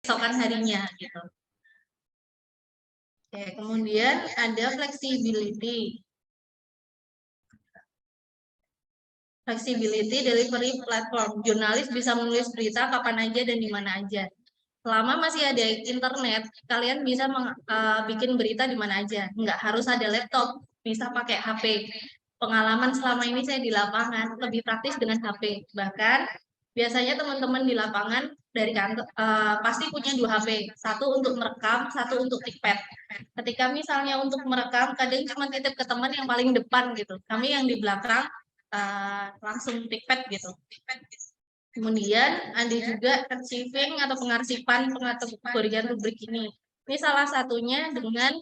keesokan harinya gitu. Oke, kemudian ada flexibility. Flexibility delivery platform. Jurnalis bisa menulis berita kapan aja dan di mana aja. Selama masih ada internet, kalian bisa bikin berita di mana aja. Nggak harus ada laptop, bisa pakai HP. Pengalaman selama ini saya di lapangan lebih praktis dengan HP. Bahkan biasanya teman-teman di lapangan dari kantor pasti punya 2 HP, satu untuk merekam, satu untuk tikpad. Ketika misalnya untuk merekam, kadang cuma titip ke teman yang paling depan gitu. Kami yang di belakang langsung tikpad gitu. Kemudian ada juga archiving atau pengarsipan pengkategorian rubrik ini. Ini salah satunya dengan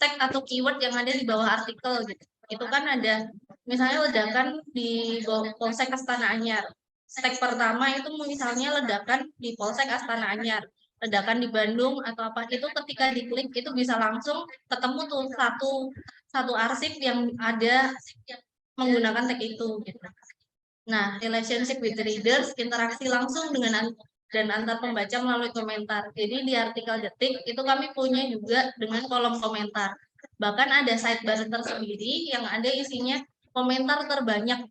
tag atau keyword yang ada di bawah artikel gitu. Itu kan ada misalnya ledakan di Polsek Astana Anyar. Tag pertama itu misalnya ledakan di Polsek Astana Anyar. Ledakan di Bandung atau apa itu ketika diklik itu bisa langsung ketemu tuh satu arsip yang ada menggunakan tag itu gitu. Nah, relationship with readers, interaksi langsung dengan dan antar pembaca melalui komentar. Jadi di artikel Detik itu kami punya juga dengan kolom komentar. Bahkan ada sidebar tersendiri yang ada isinya komentar terbanyak.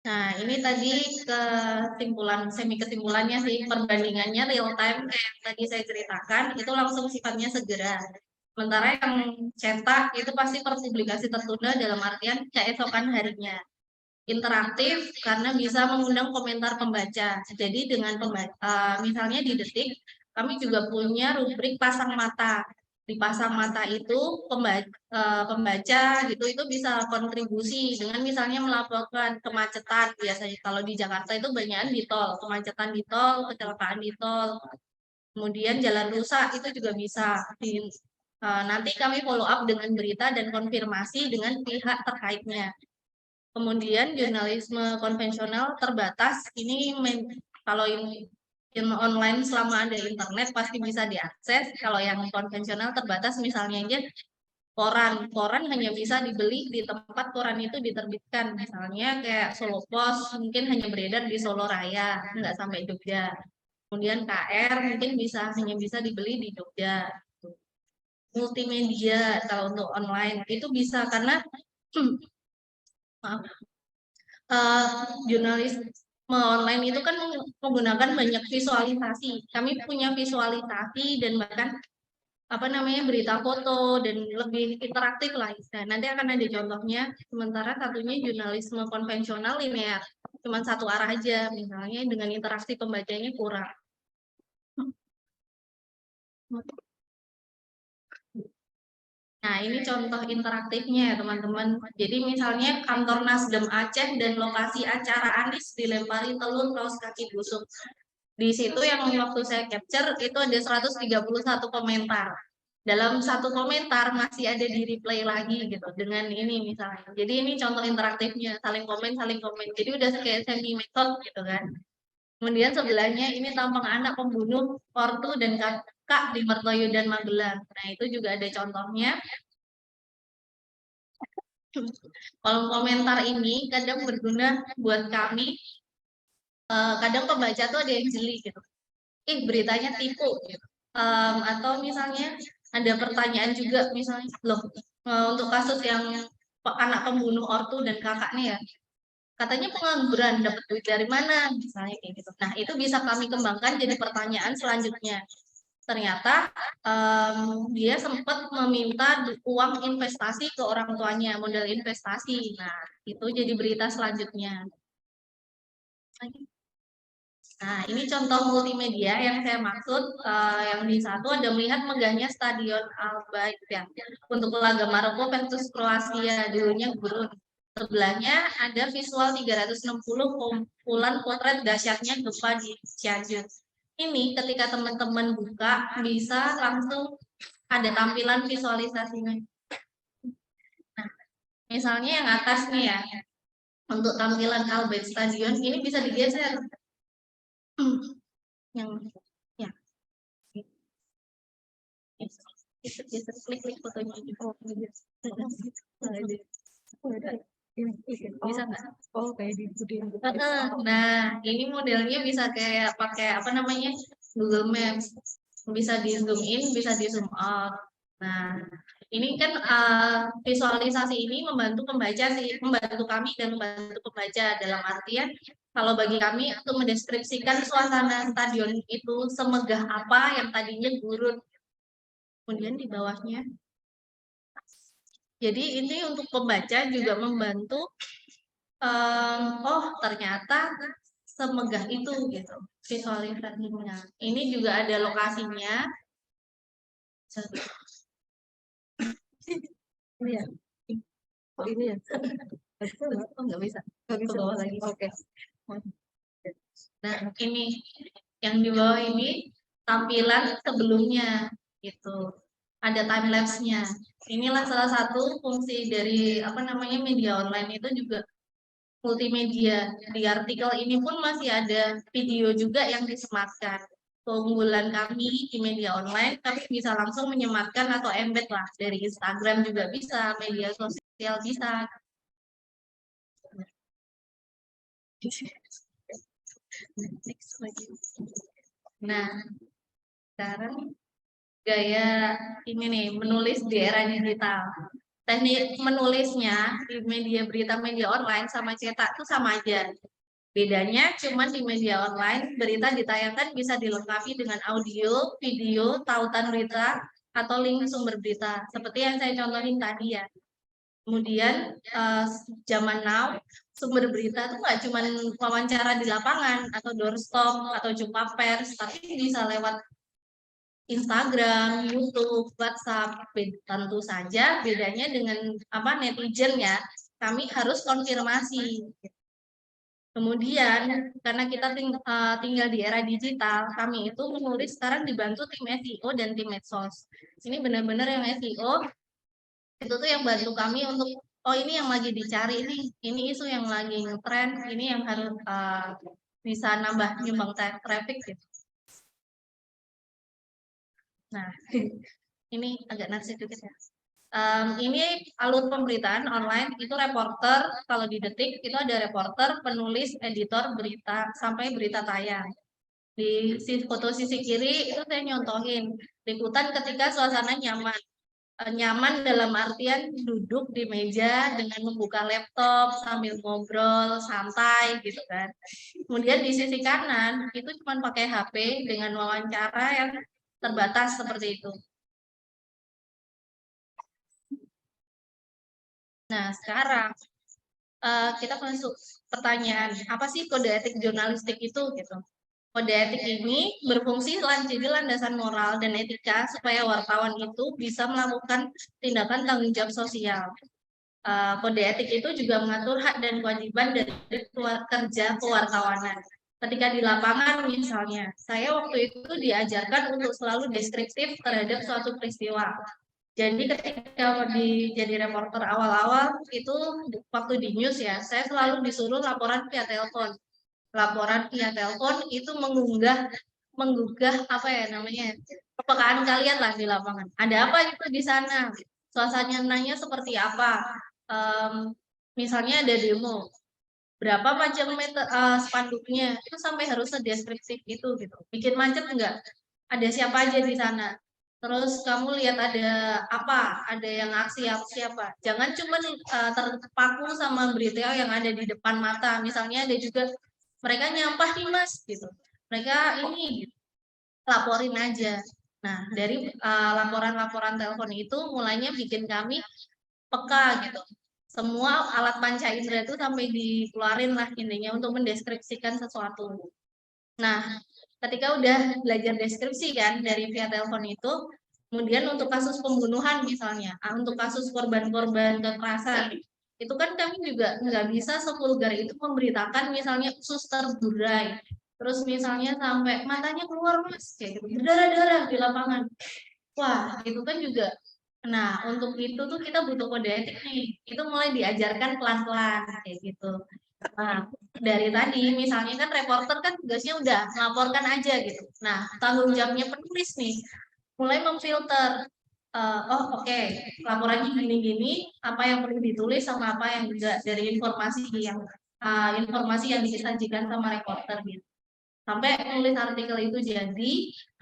Nah, ini tadi semi kesimpulannya sih, perbandingannya real time kayak yang tadi saya ceritakan, itu langsung sifatnya segera. Sementara yang cetak itu pasti perpublikasi tertunda dalam artian keesokan harinya. Interaktif karena bisa mengundang komentar pembaca. Jadi dengan misalnya di Detik, kami juga punya rubrik pasang mata. Di pasang mata itu pembaca gitu itu bisa kontribusi dengan misalnya melaporkan kemacetan. Biasanya kalau di Jakarta itu banyak di tol, kemacetan di tol, kecelakaan di tol. Kemudian jalan rusak itu juga bisa nanti kami follow up dengan berita dan konfirmasi dengan pihak terkaitnya. Kemudian jurnalisme konvensional terbatas. Ini kalau ini online selama ada internet pasti bisa diakses. Kalau yang konvensional terbatas misalnya aja koran hanya bisa dibeli di tempat koran itu diterbitkan. Misalnya kayak Solo Pos mungkin hanya beredar di Solo Raya, nggak sampai Jogja. Kemudian KR mungkin hanya bisa dibeli di Jogja. Multimedia kalau untuk online itu bisa karena maaf, jurnalisme online itu kan menggunakan banyak visualisasi. Kami punya visualisasi dan bahkan apa namanya berita foto dan lebih interaktif lah. Nah, nanti akan ada contohnya. Sementara satunya jurnalisme konvensional linear, cuma satu arah aja. Misalnya dengan interaksi pembacanya kurang. Nah, ini contoh interaktifnya ya teman-teman. Jadi misalnya kantor Nasdem Aceh dan lokasi acara Anies dilempari telur kaos kaki busuk. Di situ yang waktu saya capture itu ada 131 komentar. Dalam satu komentar masih ada di replay lagi gitu dengan ini misalnya. Jadi ini contoh interaktifnya, saling komen. Jadi udah kayak semi method gitu kan. Kemudian sebelahnya ini tampang anak pembunuh ortu dan kakak di Mertoyo dan Magelang. Nah, itu juga ada contohnya. Kolom komentar ini kadang berguna buat kami. Kadang pembaca tuh ada yang jeli gitu. Beritanya tipu gitu. Atau misalnya ada pertanyaan juga misalnya, loh untuk kasus yang anak pembunuh ortu dan kakaknya ya, katanya pengangguran dapat duit dari mana misalnya kayak gitu. Nah, itu bisa kami kembangkan jadi pertanyaan selanjutnya. Ternyata dia sempat meminta uang investasi ke orang tuanya, modal investasi. Nah, itu jadi berita selanjutnya. Nah, ini contoh multimedia yang saya maksud. Yang di satu ada melihat megahnya Stadion Al-Bayt ya, untuk laga Maroko versus Kroasia, dulunya gurun. Sebelahnya ada visual 360 kumpulan potret dahsyatnya gempa di Cianjur. Ini ketika teman-teman buka bisa langsung ada tampilan visualisasinya. Nah, misalnya yang atas nih ya, untuk tampilan Al-Bayt Stadion ini bisa digeser. Yang ya, geser klik fotonya. Bisa nggak? Oh, kayak di Nah, ini modelnya bisa kayak pakai apa namanya Google Maps, bisa di zoom in, bisa di zoom out. Nah, ini kan visualisasi ini membantu pembaca sih, membantu kami dan membantu pembaca dalam artian kalau bagi kami untuk mendeskripsikan suasana stadion itu semegah apa yang tadinya gurun. Kemudian di bawahnya. Jadi ini untuk pembaca juga membantu oh ternyata semegah itu gitu visualisasinya. Ini juga ada lokasinya. Ini ya. Oh ini ya. Oh nggak bisa. Nggak bisa. Ke bawah lagi. Oke. Nah ini yang di bawah ini tampilan sebelumnya gitu. Ada time lapse-nya. Inilah salah satu fungsi dari apa namanya media online itu juga multimedia. Di artikel ini pun masih ada video juga yang disematkan. Keunggulan kami di media online, kami bisa langsung menyematkan atau embed lah. Dari Instagram juga bisa, media sosial bisa. Nah, sekarang gaya ini nih, menulis di era digital. Teknik menulisnya di media berita media online sama cetak itu sama aja. Bedanya cuma di media online, berita ditayangkan bisa dilengkapi dengan audio, video, tautan berita, atau link sumber berita. Seperti yang saya contohin tadi ya. Kemudian zaman now, sumber berita itu nggak cuma wawancara di lapangan, atau doorstop, atau jumpa pers, tapi bisa lewat Instagram, YouTube, WhatsApp. Tentu saja bedanya dengan apa netizen ya, kami harus konfirmasi. Kemudian, karena kita tinggal di era digital, kami itu menulis sekarang dibantu tim SEO dan tim medsos. Ini benar-benar yang SEO, itu tuh yang bantu kami untuk, oh ini yang lagi dicari nih, ini isu yang lagi ngetren, ini yang harus bisa nambah nyumbang traffic gitu. Nah, ini agak narsif dikit ya. Ini alur pemberitaan online, itu reporter, kalau di Detik itu ada reporter, penulis, editor, berita, sampai berita tayang. Di foto sisi kiri itu saya nyontohin, liputan ketika suasana nyaman. Nyaman dalam artian duduk di meja dengan membuka laptop, sambil ngobrol, santai gitu kan. Kemudian di sisi kanan, itu cuma pakai HP dengan wawancara yang terbatas seperti itu. Nah, sekarang kita masuk pertanyaan, apa sih kode etik jurnalistik itu gitu. Kode etik ini berfungsi jadi landasan moral dan etika supaya wartawan itu bisa melakukan tindakan tanggung jawab sosial. Kode etik itu juga mengatur hak dan kewajiban dari kerja pewartawanan. Ketika di lapangan misalnya, saya waktu itu diajarkan untuk selalu deskriptif terhadap suatu peristiwa. Jadi ketika jadi reporter awal-awal itu waktu di news ya, saya selalu disuruh laporan via telepon. Laporan via telepon itu menggugah apa ya namanya, kepekaan kalian lah di lapangan. Ada apa itu di sana? Suasananya seperti apa? Misalnya ada demo, berapa panjang meter spanduknya, itu sampai harus sedeskriptif itu gitu. Bikin macet enggak? Ada siapa aja di sana? Terus kamu lihat ada apa? Ada yang aksi siapa? Jangan cuma terpaku sama berita yang ada di depan mata. Misalnya ada juga mereka nyampah nih mas, gitu. Mereka ini gitu, laporin aja. Nah dari laporan-laporan telepon itu mulainya bikin kami peka gitu. Semua alat panca indera itu sampai dikeluarin lah intinya untuk mendeskripsikan sesuatu. Nah, ketika udah belajar deskripsi kan dari via telepon itu, kemudian untuk kasus pembunuhan misalnya, untuk kasus korban-korban kekerasan, itu kan kami juga nggak bisa sevulgar itu memberitakan misalnya usus terburai, terus misalnya sampai matanya keluar mas, kayak gitu, berdarah-darah di lapangan. Wah, itu kan juga. Nah, untuk itu tuh kita butuh kode etik nih. Itu mulai diajarkan pelan-pelan kayak gitu. Nah, dari tadi misalnya kan reporter kan tugasnya udah melaporkan aja gitu. Nah, tanggung jawabnya penulis nih mulai memfilter. oke, laporannya gini-gini, apa yang perlu ditulis sama apa yang enggak dari informasi yang disajikan sama reporter gitu. Sampai nulis artikel itu jadi,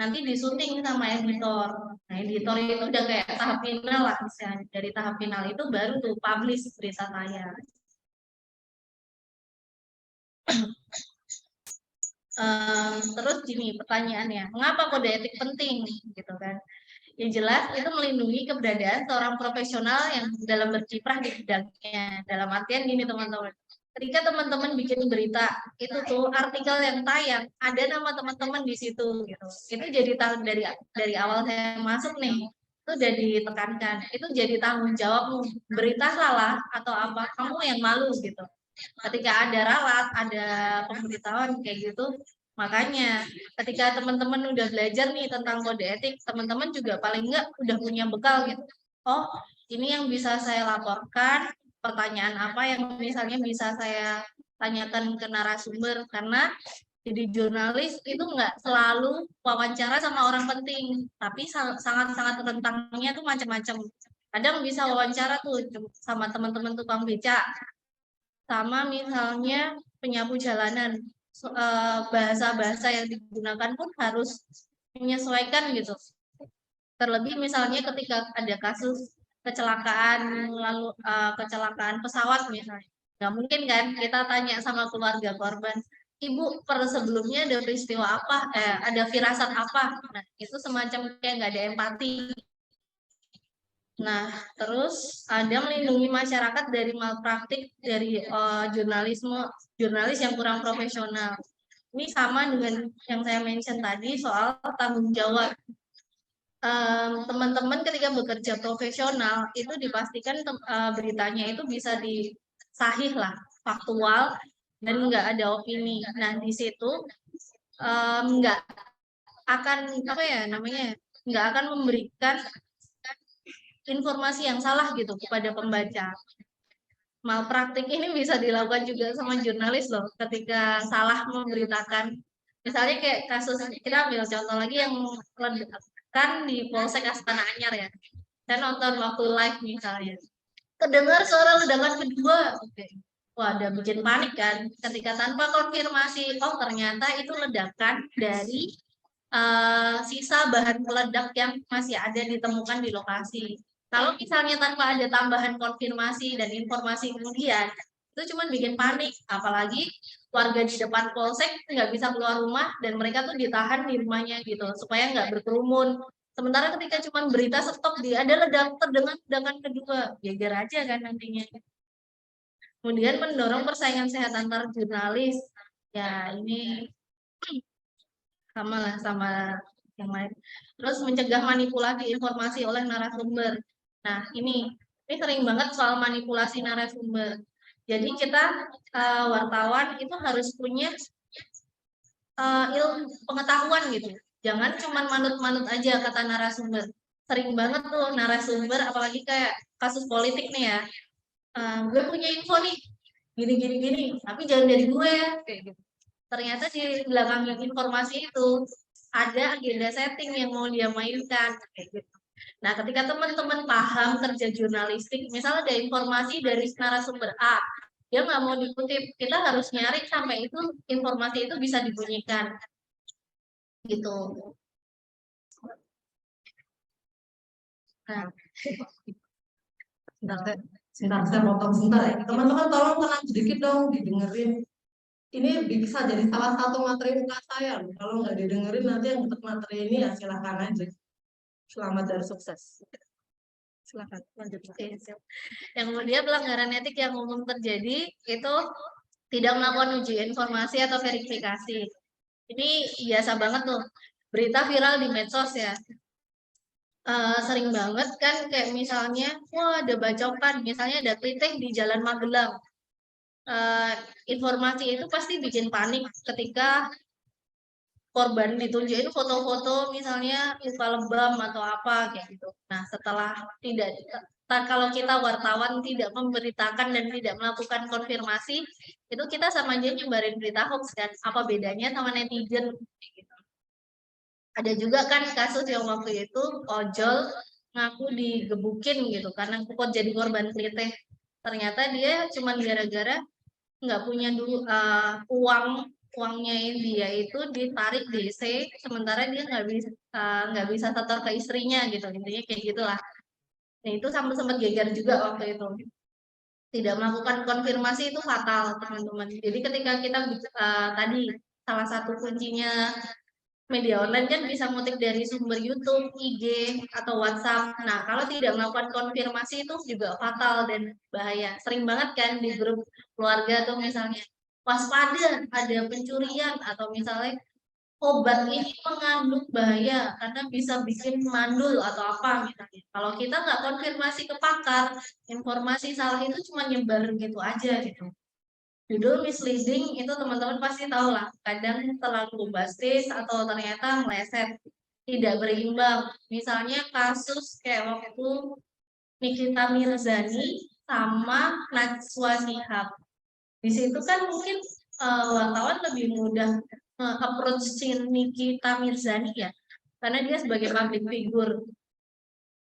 nanti disunting sama editor. Nah, editor itu udah kayak tahap final lah, misalnya. Dari tahap final itu baru tuh publish berita saya. Terus gini pertanyaannya, mengapa kode etik penting gitu kan? Yang jelas itu melindungi keberadaan seorang profesional yang dalam berkiprah di bidangnya. Dalam artian gini teman-teman, ketika teman-teman bikin berita itu tuh artikel yang tayang ada nama teman-teman di situ gitu. Itu jadi tahun dari awal saya masuk nih itu udah ditekankan itu jadi tanggung jawabmu, berita salah atau apa kamu yang malu gitu. Ketika ada ralat, ada pemberitahuan kayak gitu, makanya ketika teman-teman udah belajar nih tentang kode etik, teman-teman juga paling enggak udah punya bekal gitu. Oh, ini yang bisa saya laporkan, pertanyaan apa yang misalnya bisa saya tanyakan ke narasumber, karena jadi jurnalis itu nggak selalu wawancara sama orang penting, tapi sangat-sangat rentangnya tuh macam-macam. Kadang bisa wawancara tuh sama teman-teman tukang beca, sama misalnya penyapu jalanan, bahasa-bahasa yang digunakan pun harus menyesuaikan gitu. Terlebih misalnya ketika ada kasus kecelakaan, lalu kecelakaan pesawat misalnya, nggak mungkin kan kita tanya sama keluarga korban, ibu per sebelumnya ada peristiwa apa, ada firasat apa. Nah itu semacam kayak nggak ada empati. Nah, terus ada melindungi masyarakat dari malpraktik dari jurnalis yang kurang profesional. Ini sama dengan yang saya mention tadi soal tanggung jawab. Teman-teman ketika bekerja profesional itu dipastikan beritanya itu bisa disahih lah, faktual dan nggak ada opini. Nah, di situ nggak akan apa ya namanya, nggak akan memberikan informasi yang salah gitu kepada pembaca. Malpraktik ini bisa dilakukan juga sama jurnalis loh ketika salah memberitakan. Misalnya kayak kasus, kita ambil contoh lagi yang ledakan di Polsek Astana Anyar ya. Saya nonton waktu live misalnya. Kedengar suara ledakan kedua. Oke. Wah, udah bikin panik kan. Ketika tanpa konfirmasi, oh ternyata itu ledakan dari sisa bahan peledak yang masih ada ditemukan di lokasi. Kalau misalnya tanpa ada tambahan konfirmasi dan informasi kemudian, itu cuma bikin panik. Apalagi warga di depan polsek nggak bisa keluar rumah dan mereka tuh ditahan di rumahnya gitu, supaya nggak berkerumun. Sementara ketika cuma berita stop di ada terdengar ledakan kedua, geger aja kan nantinya. Kemudian mendorong persaingan sehat antar jurnalis. Ya ini sama lah sama yang lain. Terus mencegah manipulasi informasi oleh narasumber. Nah, ini sering banget soal manipulasi narasumber. Jadi kita wartawan itu harus punya ilmu pengetahuan gitu. Jangan cuma manut-manut aja kata narasumber. Sering banget tuh narasumber, apalagi kayak kasus politik nih ya. Gue punya info nih, gini, tapi jangan dari gue ya, kayak gitu. Ternyata di belakang informasi itu ada agenda setting yang mau dia mainkan kayak gitu. Nah, ketika teman-teman paham kerja jurnalistik, misalnya ada informasi dari narasumber A, dia nggak mau dikutip, kita harus nyari sampai itu informasi itu bisa dibunyikan, gitu. Nah, sebentar, saya potong sebentar ya. Teman-teman tolong tenang sedikit dong, didengerin. Ini bisa jadi salah satu materi muka saya. Kalau nggak didengerin nanti yang dapat materi ini ya silahkan aja. Selamat dan sukses. Silakan lanjut. Yang kemudian pelanggaran etik yang umum terjadi itu tidak melakukan uji informasi atau verifikasi. Ini biasa banget tuh, berita viral di medsos ya. Sering banget kan kayak misalnya, wah ada bacokan, misalnya ada kritik di Jalan Magelang. Informasi itu pasti bikin panik ketika korban ditunjukin foto-foto misalnya luka lebam atau apa kayak gitu. Nah, setelah kalau kita wartawan tidak memberitakan dan tidak melakukan konfirmasi, itu kita sama aja nyebarin berita hoax kan. Apa bedanya sama netizen? Gitu. Ada juga kan kasus yang waktu itu ojol ngaku digebukin gitu karena kok jadi korban kelitih. Ternyata dia cuma gara-gara nggak punya dulu uangnya dia itu ditarik DC, sementara dia nggak bisa setor ke istrinya gitu, intinya kayak gitulah. Nah itu sempat geger juga waktu itu. Tidak melakukan konfirmasi itu fatal teman-teman. Jadi ketika kita tadi salah satu kuncinya media online kan bisa ngutip dari sumber YouTube, IG, atau WhatsApp. Nah, kalau tidak melakukan konfirmasi itu juga fatal dan bahaya. Sering banget kan di grup keluarga tuh misalnya, waspada ada pencurian atau misalnya obat ini mengandung bahaya karena bisa bikin mandul atau apa misalnya. Kalau kita nggak konfirmasi ke pakar, informasi salah itu cuma nyebar gitu aja gitu. Judul misleading itu teman-teman pasti tahu lah, kadang terlalu bombastis atau ternyata meleset, tidak berimbang. Misalnya kasus kayak waktu Nikita Mirzani sama Najwa Shihab. Di situ kan mungkin wartawan lebih mudah approach si Nikita Mirzani ya, karena dia sebagai public figure.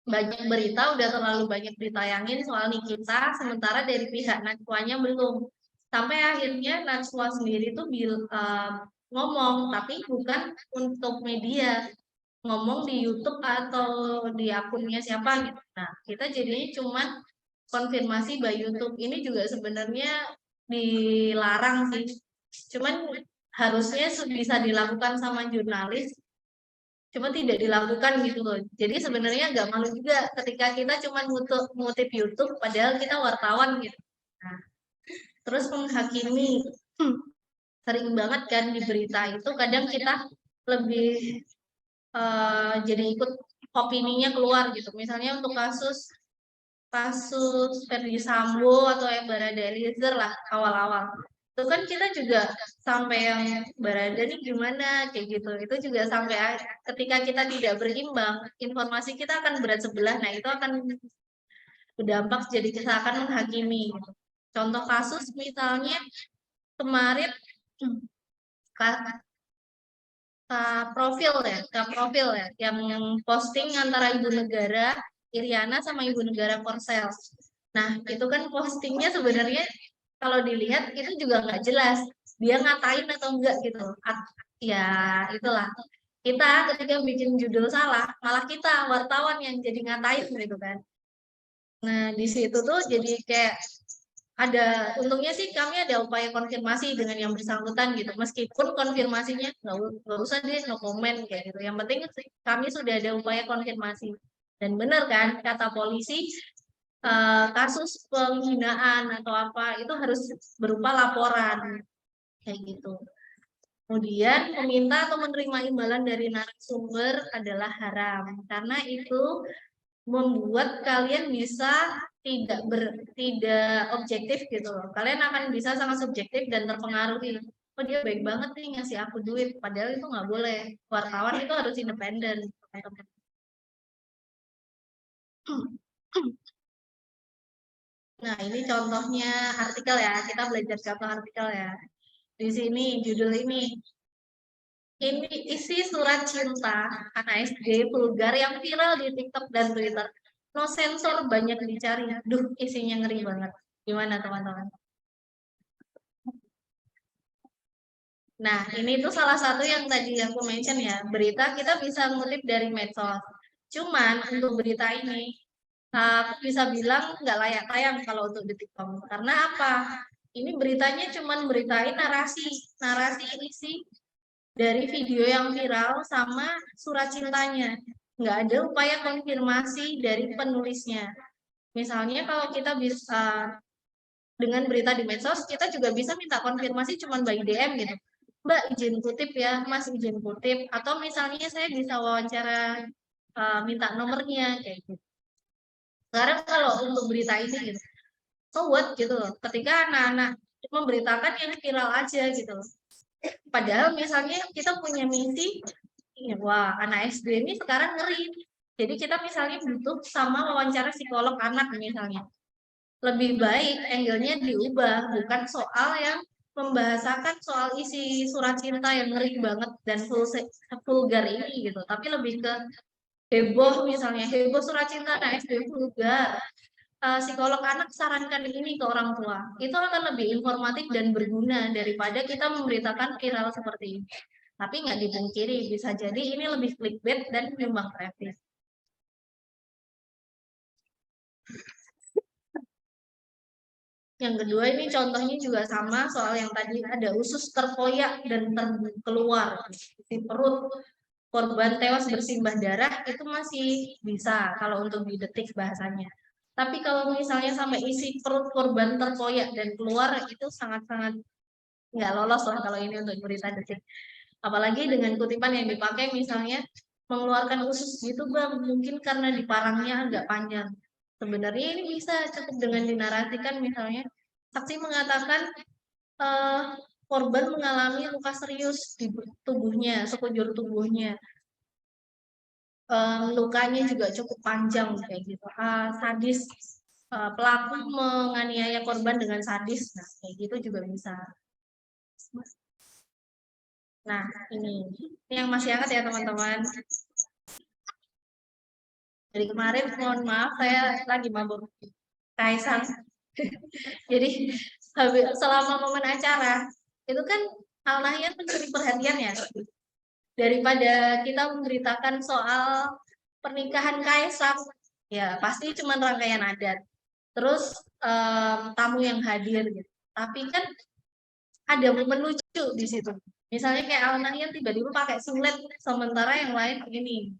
Banyak berita, udah terlalu banyak ditayangin soal Nikita, sementara dari pihak Najwanya belum. Sampai akhirnya Najwa sendiri tuh ngomong, tapi bukan untuk media, ngomong di YouTube atau di akunnya siapa gitu. Nah, kita jadinya cuma konfirmasi by YouTube. Ini juga sebenarnya dilarang sih. Cuman harusnya bisa dilakukan sama jurnalis, cuma tidak dilakukan gitu loh. Jadi sebenarnya agak malu juga ketika kita cuma ngutip YouTube, padahal kita wartawan gitu. Nah, terus menghakimi, sering banget kan di berita itu kadang kita lebih jadi ikut opininya keluar gitu. Misalnya untuk kasus Ferdy Sambo atau yang Barada Eliezer lah awal-awal. Itu kan kita juga sampai yang Barada nih gimana kayak gitu. Itu juga sampai ketika kita tidak berimbang, informasi kita akan berat sebelah. Nah, itu akan berdampak jadi kita akan menghakimi. Gitu. Contoh kasus misalnya kemarin profil ya, yang posting antara ibu negara Iriana sama ibu negara Korsel. Nah, itu kan postingnya sebenarnya kalau dilihat itu juga nggak jelas dia ngatain atau enggak gitu. Ya, itulah. Kita ketika bikin judul salah, malah kita wartawan yang jadi ngatain gitu kan. Nah, di situ tuh jadi kayak untungnya sih kami ada upaya konfirmasi dengan yang bersangkutan gitu. Meskipun konfirmasinya nggak usah deh, no komen kayak gitu. Yang penting kami sudah ada upaya konfirmasi. Dan benar kan kata polisi, kasus penghinaan atau apa itu harus berupa laporan kayak gitu. Kemudian meminta atau menerima imbalan dari narasumber adalah haram karena itu membuat kalian bisa tidak objektif gitu loh. Kalian akan bisa sangat subjektif dan terpengaruhi. Oh dia baik banget nih ngasih aku duit, padahal itu nggak boleh. Wartawan itu harus independen. Nah ini contohnya artikel ya, kita belajar contoh artikel ya. Di sini judul ini isi surat cinta anak SD vulgar yang viral di TikTok dan Twitter. No sensor banyak dicari. Duh, isinya ngeri banget. Gimana teman-teman? Nah, ini tuh salah satu yang tadi aku mention ya. Berita kita bisa ngutip dari medsos. Cuman untuk berita ini, aku bisa bilang nggak layak tayang kalau untuk Detikcom. Karena apa? Ini beritanya cuman beritain narasi isi dari video yang viral sama surat cintanya. Nggak ada upaya konfirmasi dari penulisnya. Misalnya kalau kita bisa dengan berita di medsos, kita juga bisa minta konfirmasi cuma by DM gitu. Mbak izin kutip ya, Mas izin kutip. Atau misalnya saya bisa wawancara minta nomornya kayak gitu. Sekarang kalau untuk berita ini gitu, so what gitu loh. Ketika anak-anak memberitakan yang viral aja gitu. Padahal misalnya kita punya misi, wah anak SD ini sekarang ngeri. Jadi kita misalnya butuh sama wawancara psikolog anak misalnya. Lebih baik angle-nya diubah, bukan soal yang membahasakan soal isi surat cinta yang ngeri banget dan vulgar ini gitu. Tapi lebih ke heboh misalnya, heboh surat cinta naik SD vulgar, psikolog anak sarankan ini ke orang tua. Itu akan lebih informatif dan berguna daripada kita memberitakan viral seperti ini. Tapi nggak dipungkiri, bisa jadi ini lebih clickbait dan menyumbang traffic. Yang kedua ini contohnya juga sama soal yang tadi ada usus terkoyak dan keluar di perut korban tewas bersimbah darah itu masih bisa kalau untuk didetik bahasanya. Tapi kalau misalnya sampai isi perut korban terkoyak dan keluar itu sangat-sangat nggak lolos lah kalau ini untuk berita detik. Apalagi dengan kutipan yang dipakai misalnya mengeluarkan usus gitu bang, mungkin karena diparangnya agak panjang. Sebenarnya ini bisa cukup dengan dinarasikan misalnya saksi mengatakan korban mengalami luka serius di tubuhnya, sekujur tubuhnya. Lukanya juga cukup panjang kayak gitu. Sadis, pelaku menganiaya korban dengan sadis, nah kayak gitu juga bisa. Nah ini yang masih hangat ya teman-teman. Dari kemarin mohon maaf saya lagi mabuk Kaisang. Jadi selama momen acara itu kan Al-Nahyan mencuri perhatian ya. Daripada kita memberitakan soal pernikahan Kaisang, ya pasti cuma rangkaian adat. Terus tamu yang hadir gitu. Tapi kan ada momen lucu di situ. Misalnya kayak Al-Nahyan tiba-tiba pakai singlet, sementara yang lain begini.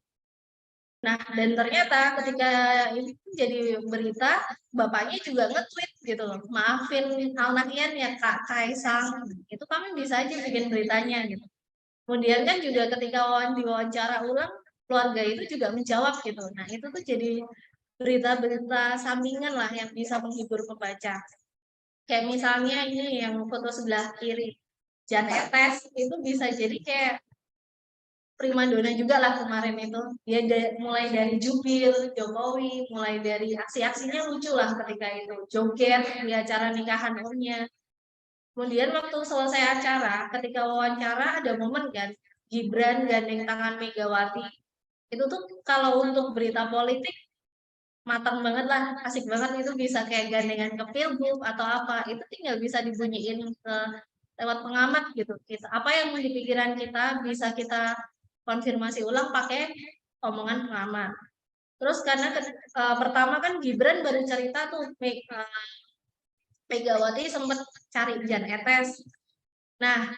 Nah, dan ternyata ketika ini jadi berita, bapaknya juga nge-tweet gitu loh. Maafin Al-Nahyan ya Kak Kaisang. Itu kami bisa aja bikin beritanya gitu. Kemudian kan juga ketika diwawancara ulang, keluarga itu juga menjawab gitu. Nah, itu tuh jadi berita-berita sampingan lah yang bisa menghibur pembaca. Kayak misalnya ini yang foto sebelah kiri, Jan Etes, itu bisa jadi kayak primadona juga lah kemarin itu. Dia mulai dari jubir Jokowi, mulai dari aksi-aksinya lucu lah ketika itu. Joget di acara nikahan omnya. Kemudian waktu selesai acara, ketika wawancara ada momen kan, Gibran gandeng tangan Megawati. Itu tuh kalau untuk berita politik, matang banget lah, asik banget itu bisa kayak gandengan ke pilgub atau apa. Itu tinggal bisa dibunyiin ke lewat pengamat gitu. Apa yang di pikiran kita bisa kita konfirmasi ulang pakai omongan pengamat. Terus karena pertama kan Gibran baru cerita tuh Megawati sempat cari Jan Etes. Nah,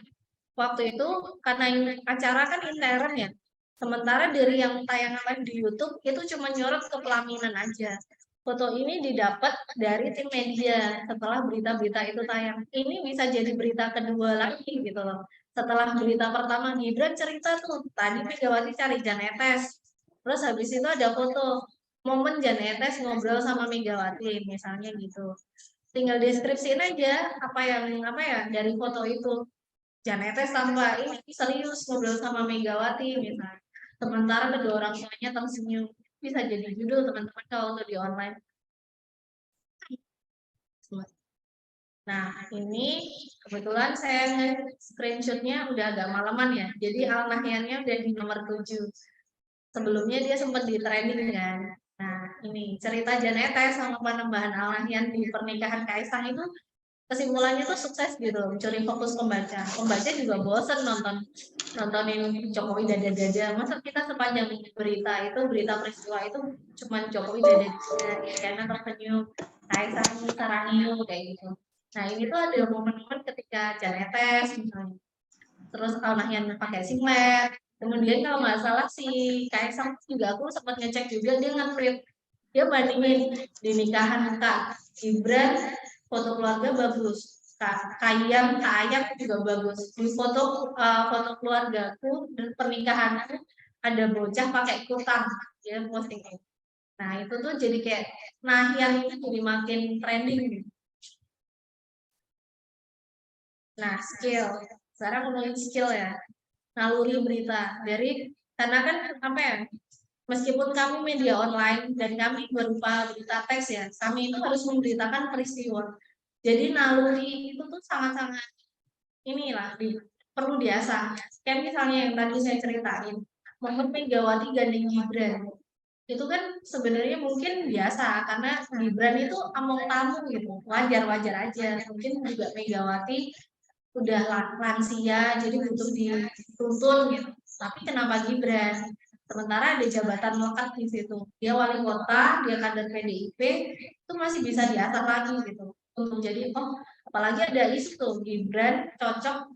waktu itu karena acara kan intern ya. Sementara dari yang tayangan live di YouTube itu cuma nyorot ke pelaminan aja. Foto ini didapat dari tim media setelah berita-berita itu tayang. Ini bisa jadi berita kedua lagi gitu loh. Setelah berita pertama Gibran cerita tuh tadi Megawati cari Jan Etes. Terus habis itu ada foto momen Jan Etes ngobrol sama Megawati misalnya gitu. Tinggal deskripsiin aja apa ya dari foto itu. Jan Etes tanpa ini serius ngobrol sama Megawati misalnya. Sementara kedua orang tuanya tersenyum. Bisa jadi judul teman-teman kalau untuk di online. Nah, ini kebetulan saya screenshotnya udah agak malaman ya. Jadi Al-Nahyannya udah di nomor 7. Sebelumnya dia sempat di trending kan. Nah, ini cerita Jan Etes sama Panembahan Al-Nahyan di pernikahan Kaisang itu kesimpulannya tuh sukses gitu, mencuri fokus pembaca. Pembaca juga bosen nontonin Jokowi dada-dada. Masa kita sepanjang berita itu, berita peristiwa itu cuma Jokowi dada-dada, Isyana tersenyum, Kaisang Sarangil kayak gitu. Nah ini tuh ada momen-momen ketika Jan Etes misalnya, terus Al-Nahyan pakai singlet. Kemudian kalau nggak salah si Kaisang juga aku sempat ngecek juga dia nge-tweet, dia bandingin di nikahan Kak Gibran foto keluarga bagus, Kak Kayam juga bagus. Di foto keluargaku dan pernikahanku ada bocah pakai kutang, dia posting. Nah itu tuh jadi kayak Nahyan itu jadi makin trending. Nah skill, sekarang ngomongin skill ya, naluri berita dari karena kan apa ya, meskipun kami media online dan kami berupa berita teks ya, kami itu harus memberitakan peristiwa. Jadi naluri itu tuh sangat-sangat inilah perlu diasah. Kayak misalnya yang tadi saya ceritain, momen Megawati gandeng Gibran. itu kan sebenarnya mungkin biasa karena Gibran itu among tamu gitu, wajar-wajar aja. Mungkin juga Megawati udah lansia jadi butuh dituntun gitu. Tapi kenapa Gibran? Sementara ada jabatan melekat di situ. Dia wali kota, dia kader PDIP, itu masih bisa diatur lagi gitu. Untuk jadi apalagi ada isu tuh Gibran cocok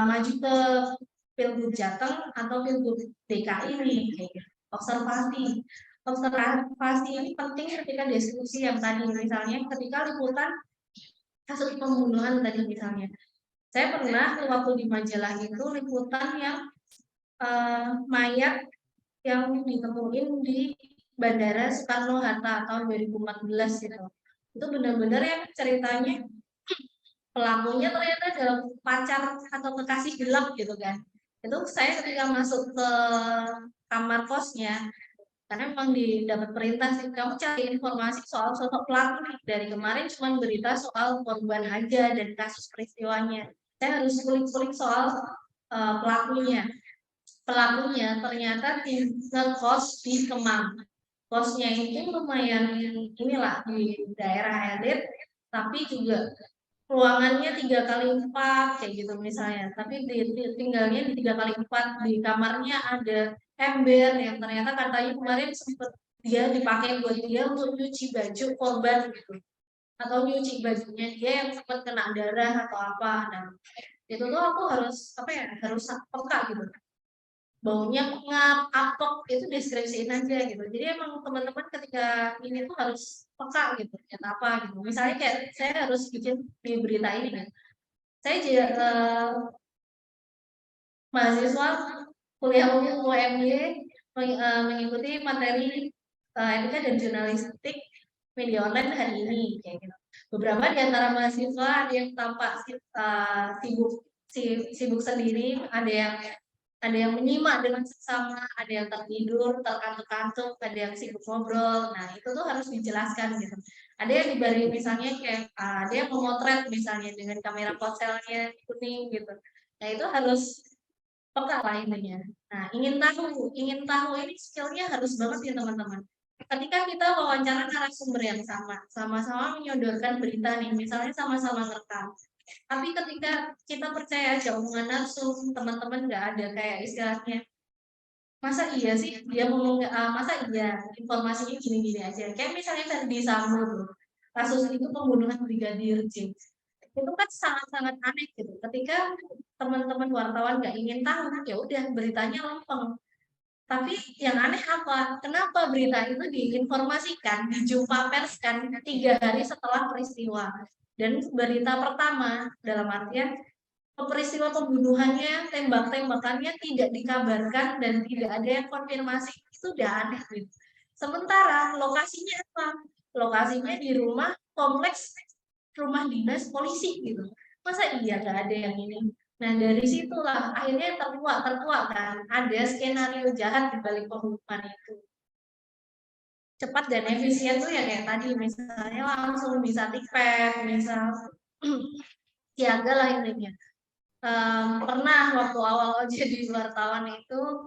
maju ke Pilgub Jateng atau Pilgub DKI nih, kayak gitu. Observasi. Observasi ini penting ketika diskusi yang tadi, misalnya ketika liputan kasus pembunuhan tadi misalnya. Saya pernah waktu di majalah itu liputan yang mayat yang ditemuin di Bandara Soekarno-Hatta tahun 2014 gitu. Itu benar-benar yang ceritanya pelakunya ternyata adalah pacar atau kekasih gelap gitu kan. Itu saya ketika masuk ke kamar kosnya, karena memang dapat perintah sih, kamu cari informasi soal sosok pelaku nih. Dari kemarin cuma berita soal korban aja dan kasus peristiwanya. Saya harus kulik-kulik soal pelakunya. Pelakunya ternyata ngekos di Kemang. Kosnya itu lumayan inilah di daerah elit, tapi juga ruangannya 3x4 kayak gitu misalnya. Tapi tinggalnya di 3x4, di kamarnya ada ember yang ternyata katanya kemarin sempat dia dipakai buat dia untuk nyuci baju korban gitu, atau nyuci bajunya dia yang sempat kena darah atau apa. Nah itu tuh aku harus apa ya, harus peka gitu, baunya pengap, apek, itu deskripsiin aja gitu. Jadi emang teman-teman ketika ini tuh harus peka gitu, ternyata apa gitu. Misalnya kayak saya harus bikin di berita ini kan. Saya juga mahasiswa kuliah umum UMY mengikuti materi etika dan jurnalistik media online hari ini kayak gitu. Beberapa di antara mahasiswa ada yang tampak sibuk sibuk sendiri, ada yang menyimak dengan seksama, ada yang tertidur, terkantuk-kantuk, ada yang sibuk ngobrol. Nah, itu tuh harus dijelaskan gitu. Ada yang diberi misalnya kayak ada yang memotret misalnya dengan kamera ponselnya kuning gitu. Nah, itu harus peka lah intinya. Nah, ingin tahu ini skillnya harus banget ya teman-teman. Ketika kita wawancara narasumber yang sama-sama menyodorkan berita nih, misalnya sama-sama ngerekam. Tapi ketika kita percaya aja omongan narsum, teman-teman nggak ada kayak istilahnya, masa iya sih dia ngomong, masa iya informasinya gini-gini aja. Kayak misalnya Verdi Sambo tuh, kasus itu pembunuhan Brigadir J. Itu kan sangat-sangat aneh gitu. Ketika teman-teman wartawan nggak ingin tahu, ya udah beritanya lempeng. Tapi yang aneh apa? Kenapa berita itu diinformasikan, dijumpa pers kan 3 hari setelah peristiwa? Dan berita pertama, dalam artian peristiwa pembunuhannya, tembak-tembakannya tidak dikabarkan dan tidak ada yang konfirmasi. Itu udah aneh gitu. Sementara lokasinya apa? Lokasinya di rumah kompleks rumah dinas polisi gitu. Masa iya nggak ada yang ini? Nah dari situlah akhirnya terkuak kan, ada skenario jahat di balik pembunuhan itu. Cepat dan efisien tuh ya kayak tadi, misalnya langsung bisa tikpet, misal siaga lah intinya. Pernah waktu awal jadi wartawan itu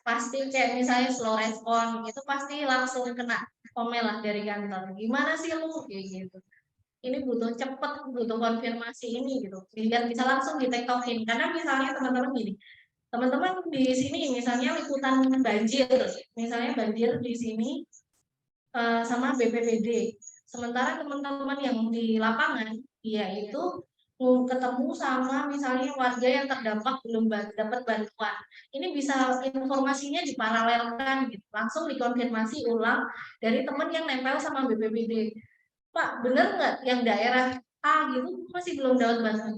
pasti kayak misalnya slow respon itu pasti langsung kena komen lah dari kantor. Gimana sih lu kayak gitu? Ini butuh cepet, butuh konfirmasi ini gitu. Biar bisa langsung di take off-in. Karena misalnya teman-teman gini, teman-teman di sini misalnya liputan banjir, misalnya banjir di sini sama BPBD. Sementara teman-teman yang di lapangan, yaitu ketemu sama misalnya warga yang terdampak belum dapat bantuan. Ini bisa informasinya diparalelkan gitu, langsung dikonfirmasi ulang dari teman yang nempel sama BPBD. Pak, bener nggak yang daerah A gitu masih belum dapat bantuan?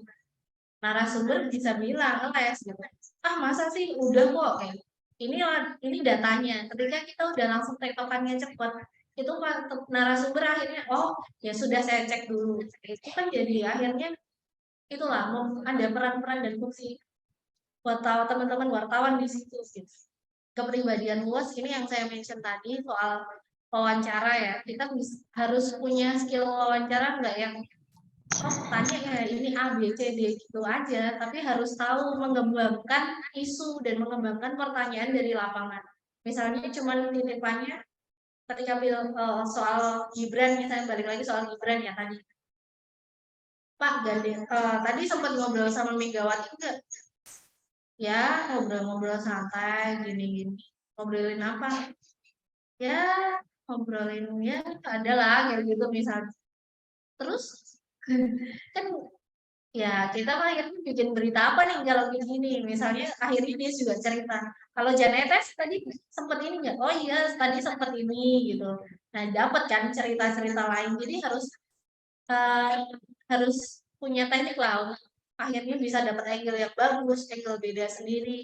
Narasumber bisa bilang les gitu. Ah masa sih udah kok kayak ini datanya. Ketika kita udah langsung tektokannya cepat, itu narasumber akhirnya oh ya sudah saya cek dulu. Itu kan jadi akhirnya itulah ada peran-peran dan fungsi buat teman-teman wartawan di situ gitu. Kepribadian luas ini yang saya mention tadi soal wawancara ya, kita harus punya skill wawancara nggak yang tanya ya ini A, B, C, D gitu aja, tapi harus tahu mengembangkan isu dan mengembangkan pertanyaan dari lapangan. Misalnya cuman titipannya ketika soal Gibran, misalnya balik lagi soal Gibran ya tadi. Pak, tadi sempat ngobrol sama Megawati enggak? Ya, ngobrol-ngobrol santai, gini-gini. Ngobrolin apa? Ya, ngobrolin ya adalah kayak gitu misalnya. Terus kan ya kita mah akhirnya bikin berita apa nih kalau begini, misalnya akhirnya dia juga cerita kalau Janetes tadi sempat ini nggak, oh iya tadi sempat ini gitu. Nah dapat kan cerita-cerita lain, jadi uh, harus punya teknik lah akhirnya bisa dapat angle yang bagus, angle beda sendiri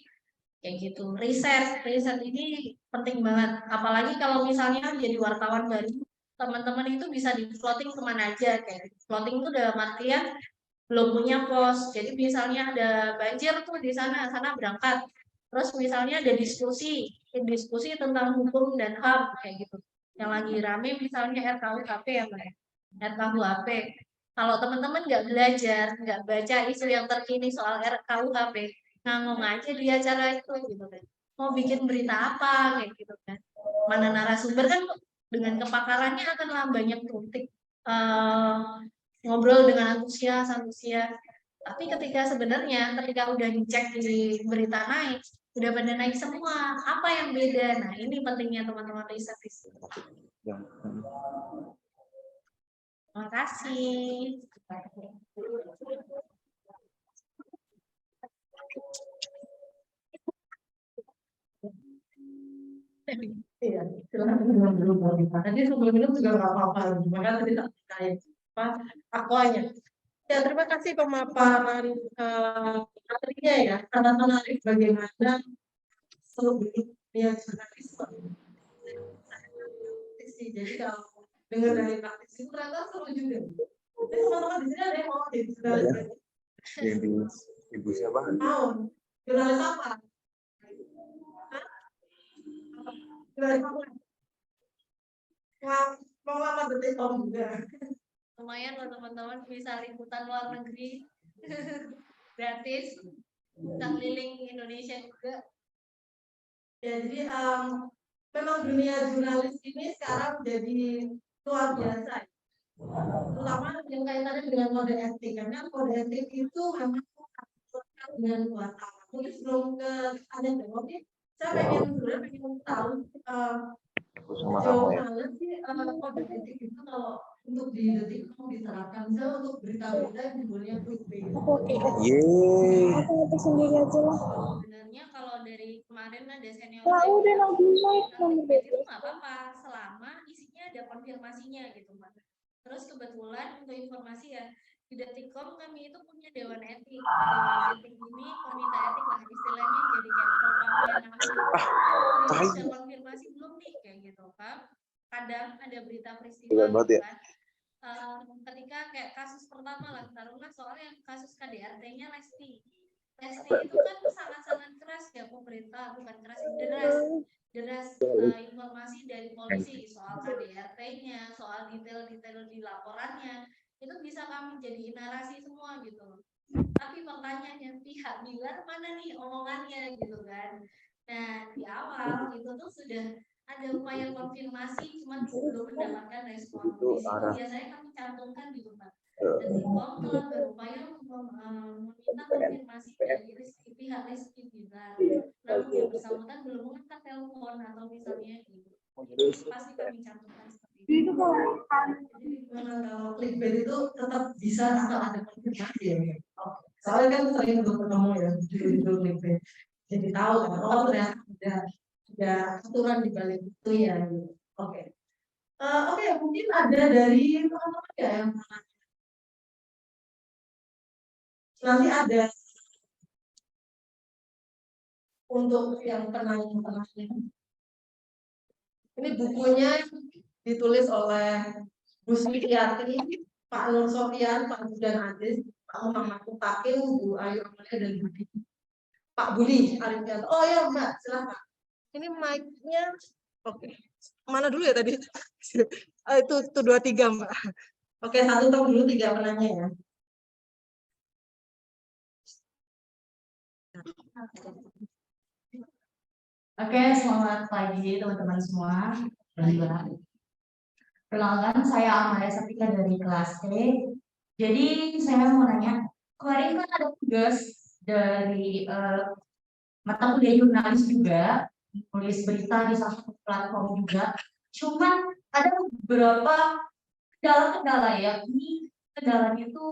kayak gitu. Riset ini penting banget, apalagi kalau misalnya jadi wartawan baru, teman-teman itu bisa di plotting kemana aja, kayak plotting itu dalam artian belum punya pos. Jadi misalnya ada banjir tuh di sana, sana berangkat. Terus misalnya ada diskusi tentang hukum dan HAM kayak gitu. Yang lagi rame misalnya RKUHP ya Mbak. RKUHP. Kalau teman-teman nggak belajar, nggak baca isu yang terkini soal RKUHP, ngangong aja di acara itu gitu kan. Mau bikin berita apa kayak gitu kan. Mana narasumber kan dengan kepakarannya akanlah banyak kritik. Ngobrol dengan antusias. Tapi ketika udah dicek di berita naik, udah pada naik semua. Apa yang beda? Nah, ini pentingnya teman-teman riset di sini. Terima kasih. Iya, silahkan minum dulu Mbak Rita. Nanti sebelum minum juga nggak apa-apa. Maka tadi tak terkait aku aja. Ya, terima kasih pemaparan materinya ya. Sangat menarik bagaimana seluk-beluknya jurnalisme. Jadi kalau dengar dari praktis itu ternyata seru juga. Jadi teman-teman di sini ada yang mau jadi jurnalis? Yang di ibu siapa? Mau. Jurnalis apa? Jurnalis apa? Mau lama detik om juga. Lumayan loh teman-teman, bisa liputan luar negeri gratis, bisa keliling Indonesia juga. Ya, jadi memang dunia jurnalis ini sekarang jadi luar biasa, terutama yang kaitannya dengan kode etik, karena kode etik itu memang dengan wartawan. Mungkin sebelum ke ada jawab nih, saya pengen tahu sejauh mana sih kode etik itu kalau untuk di Detikcom diterapkan, misalnya untuk berita-berita yang judulnya clickbait. Aku ngetik sendiri aja lah. Sebenarnya kalau dari kemarin ada senior udah itu nggak apa-apa selama isinya ada konfirmasinya gitu Mbak. Terus kebetulan untuk informasi ya di Detikcom kami itu punya dewan etik. Dewan etik ini komite etik lah istilahnya, jadi kayak propamnya namanya. Terus ada konfirmasi belum nih kayak gitu kan. Kadang ada berita peristiwa gitu kan. Ketika kayak kasus pertama lah, taruhlah soal yang kasus KDRT-nya Lesti itu kan sangat-sangat keras ya pemerintah, bukan keras, deras informasi dari polisi soal KDRT-nya, soal detail-detail di laporannya, itu bisa kami jadi narasi semua gitu. Tapi pertanyaannya, pihak bilang mana nih omongannya gitu kan. Nah di awal itu tuh sudah ada upaya konfirmasi, cuma belum mendapatkan respon. Di situ biasanya kami cantumkan di Pak. Dan Detikcom telah berupaya meminta konfirmasi dari pihak Rizky Bilar. Namun yang bersangkutan belum mengangkat telepon atau misalnya gitu. Pasti kami cantumkan seperti itu. Jadi kalau clickbait itu tetap bisa asal ada konfirmasi ya. Soalnya kan sering ketemu ya judul-judul clickbait. Jadi tahu kan, oh ternyata ada aturan di balik itu ya. Oke. Oke, mungkin ada dari teman-teman ya yang nanti ada untuk yang penanya. Ini bukunya ditulis oleh Bu Sukiyati, Pak Nur Sofian, Pak Budan Aziz, Pak Muhammad Mutakin, Bu Ayu Amalia, dan Pak Budi Arifianto. Oh ya Mbak, silakan. Ini mic-nya, oke. Mana dulu ya tadi? Itu 23 Mbak. Oke, satu tahun dulu 3 penanya ya. Oke, selamat pagi teman-teman semua. Perkenalkan, saya Amalia Sapika dari kelas C. Jadi saya mau nanya, kemarin kan ada tugas dari mata kuliah jurnalis juga, tulis berita di salah satu platform juga. Cuman ada beberapa kendala-kendala ya. Ini kendalanya itu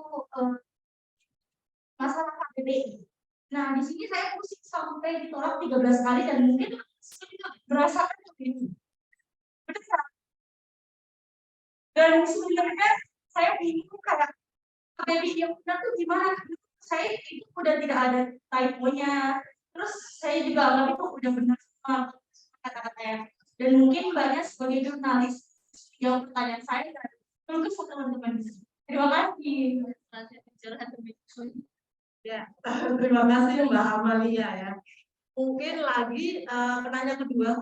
masalah KBBI. Nah, di sini saya pusing sampai ditolak 13 kali dan mungkin saya merasakan begini. Benar. Dan sebenarnya saya bingung kayak KBBI yang benar tuh gimana? Saya itu udah tidak ada typo-nya. Terus saya juga anggap itu udah benar semua kata-katanya. Dan mungkin banyak sebagai jurnalis yang pertanyaan saya dan terus teman-teman. Terima kasih. Ya, terima kasih Mbak Amalia ya. Mungkin lagi penanya kedua.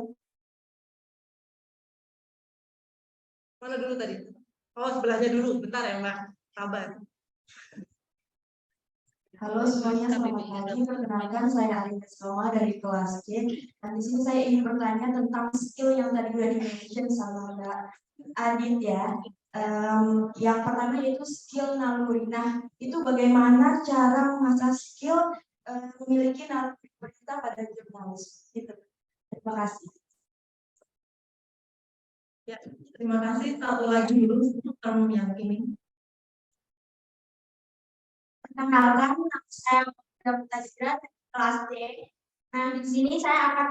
Mana dulu tadi? Oh, sebelahnya dulu. Bentar ya Mbak. Sabar. Halo semuanya, selamat pagi. Perkenalkan saya Alina Soma dari kelas C. Dan di sini saya ingin bertanya tentang skill yang tadi sudah di-mention sama Mbak Adit ya. Yang pertama yaitu skill naluri. Nah, itu bagaimana cara mengasah skill memiliki naluri berita pada jurnalis. Gitu. Terima kasih. Ya, terima kasih. Satu lagi dulu untuk term yang ini. Perkenalkan, saya Dr. Tasira dari kelas D. Nah, di sini saya akan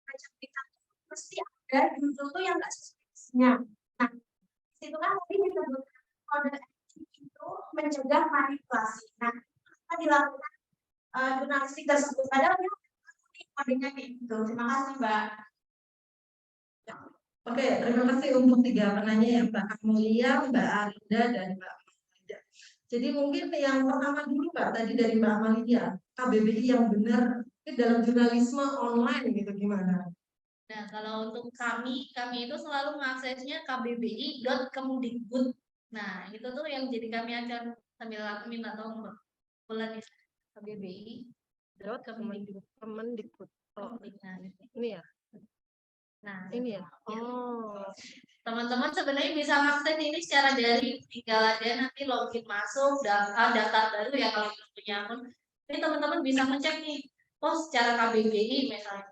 baca berita mesti ada judul tuh yang nggak sesuainya. Nah, itu kan tadi disebutkan kode etik itu mencegah manipulasi. Nah, apa dilakukan jurnalistik tersebut? Padahal kodenya kayak gitu. Terima kasih, Mbak. Oke, terima kasih untuk 3 penanya ya Mbak Amelia, Mbak Arinda, dan Mbak Amalia. Jadi mungkin yang pertama dulu Mbak, tadi dari Mbak Amalia, KBBI yang benar dalam jurnalisme online gitu gimana? Nah, kalau untuk kami itu selalu mengaksesnya kbbi.kemdikbud. Nah, itu tuh yang jadi kami akan sambil admin atau bulan kbbi.kemdikbud. Oh, ini ya? Nah, ini ya. Oh, teman-teman sebenarnya bisa mengakses ini secara daring, tinggal aja nanti login masuk daftar baru ya kalau punya akun. Ini teman-teman bisa ngecek nih, oh secara KBBI misalnya.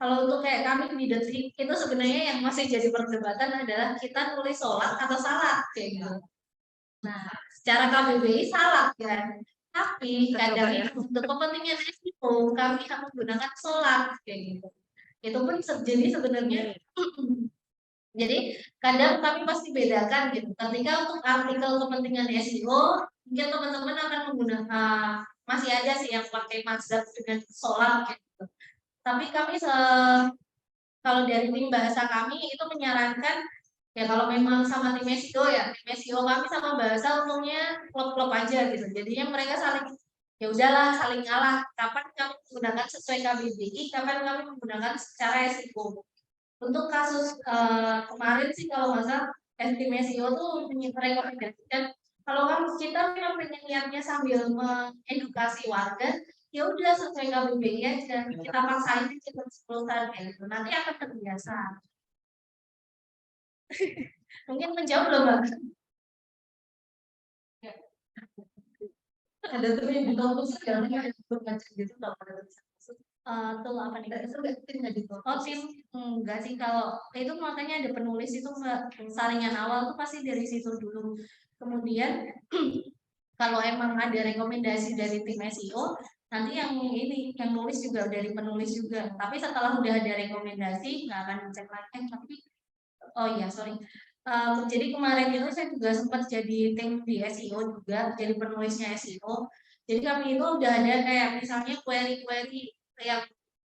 Kalau untuk kayak kami di Detik itu sebenarnya yang masih jadi perdebatan adalah kita tulis sholat atau salat kayak gitu. Nah, secara KBBI salat kan, tapi kadang ya untuk kepentingan SEO kami akan menggunakan sholat kayak gitu. Itu pun jadi sebenarnya jadi kadang kami pasti bedakan gitu. Ketika untuk artikel kepentingan SEO, mungkin teman-teman akan menggunakan masih ada sih yang pakai mazhab dengan sholat gitu. Tapi kami kalau dari tim bahasa kami itu menyarankan ya kalau memang sama tim SEO ya, tim SEO kami sama bahasa untungnya klop-klop aja gitu. Jadinya mereka saling ya udahlah saling ngalah. Kapan kami menggunakan sesuai KBBI, kapan kami menggunakan secara SEO. Untuk kasus kemarin sih kalau nggak salah tim SEO tuh merekomendasikan kalau kan kita memang pengen niatnya sambil mengedukasi warga, ya udah sesuai KBBI aja kita paksain kita 10 tahun gitu nanti akan terbiasa. Mungkin menjawab loh Mbak. ada tuh yang di kampus yang berbaca gitu nggak pada Tuh apa nih? Oh tim enggak sih kalau itu makanya ada penulis itu Mbak, saringan awal tuh pasti dari situ dulu. Kemudian kalau emang ada rekomendasi dari tim SEO, nanti yang ini yang nulis juga dari penulis juga. Tapi setelah udah ada rekomendasi nggak akan cek lagi. Tapi oh iya sorry. Jadi kemarin itu saya juga sempat jadi tim di SEO juga, jadi penulisnya SEO. Jadi kami itu udah ada kayak misalnya query-query yang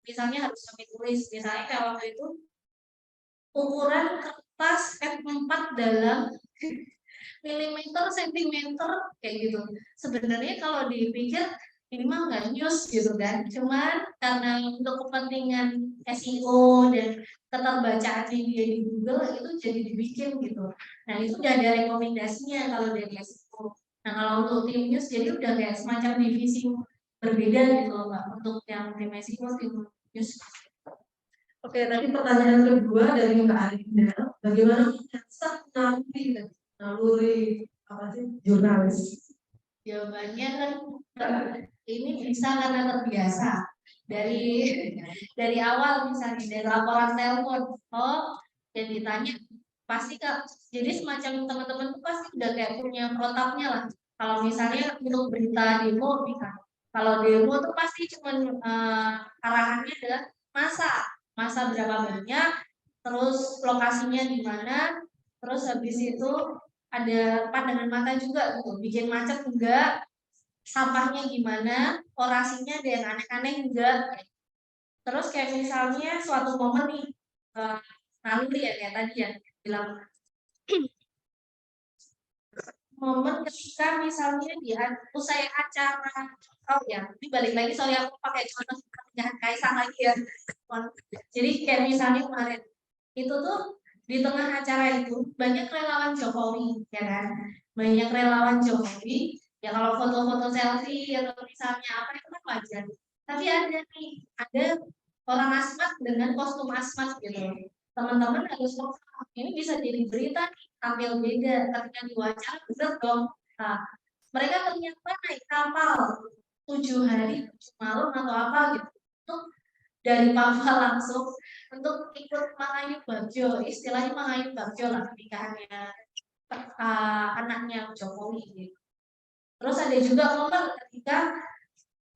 misalnya harus kami tulis. Misalnya kayak waktu itu ukuran kertas F4 dalam milimeter, sentimeter kayak gitu. Sebenarnya kalau dipikir ini mah nggak news gitu kan. Cuman karena untuk kepentingan SEO dan keterbacaan dia di Google itu jadi dibikin gitu. Nah itu udah ada rekomendasinya kalau dari SEO. Nah kalau untuk tim news jadi udah kayak semacam divisi berbeda gitu loh Mbak, untuk yang tim Meksiko, tim Yus. Oke, tadi pertanyaan kedua dari Mbak Arinda, bagaimana mengasah naluri apa sih jurnalis? Jawabannya kan ini bisa karena terbiasa dari awal, misalnya dari laporan telepon, yang ditanya pasti Kak, jadi semacam teman-teman tuh pasti udah kayak punya protapnya lah. Kalau misalnya untuk berita demo, misalnya kalau demo tuh pasti cuman arahannya adalah masa berapa banyak, terus lokasinya di mana, terus habis itu ada pandangan mata juga gitu, bikin macet enggak, sampahnya gimana, orasinya ada yang aneh-aneh enggak. Terus kayak misalnya suatu momen nih, naluri ya kayak tadi ya bilang, momen ketika misalnya dia usai acara, ya ini balik lagi soalnya aku pakai contoh pernikahan Kaisang lagi ya. Jadi kayak misalnya kemarin itu tuh di tengah acara itu banyak relawan Jokowi, ya kan? Banyak relawan Jokowi. Ya kalau foto-foto selfie atau misalnya apa itu kan wajar. Tapi ada orang asmat dengan kostum asmat gitu. Teman-teman harus ini bisa jadi berita nih, tampil beda ketika diwawancara bener dong. Nah, mereka ternyata naik kapal 7 hari 7 malam atau apa gitu untuk dari Papua langsung untuk ikut mengayuh bagjo, istilahnya mengayuh bagjo lah pernikahannya anaknya Jokowi gitu. Terus ada juga momen ketika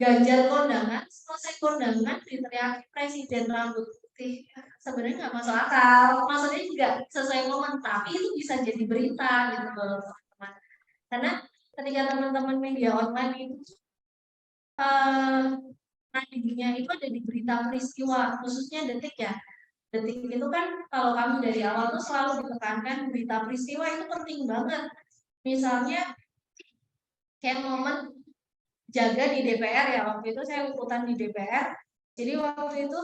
Ganjar kondangan, selesai kondangan diteriaki presiden rambut putih. Sebenarnya nggak masuk akal, maksudnya juga sesuai momen, tapi itu bisa jadi berita gitu loh teman-teman. Karena ketika teman-teman media online itu nadinya itu ada di berita peristiwa, khususnya Detik ya. Detik itu kan kalau kami dari awal tuh selalu ditekankan berita peristiwa itu penting banget. Misalnya kayak momen jaga di DPR ya, waktu itu saya liputan di DPR. Jadi waktu itu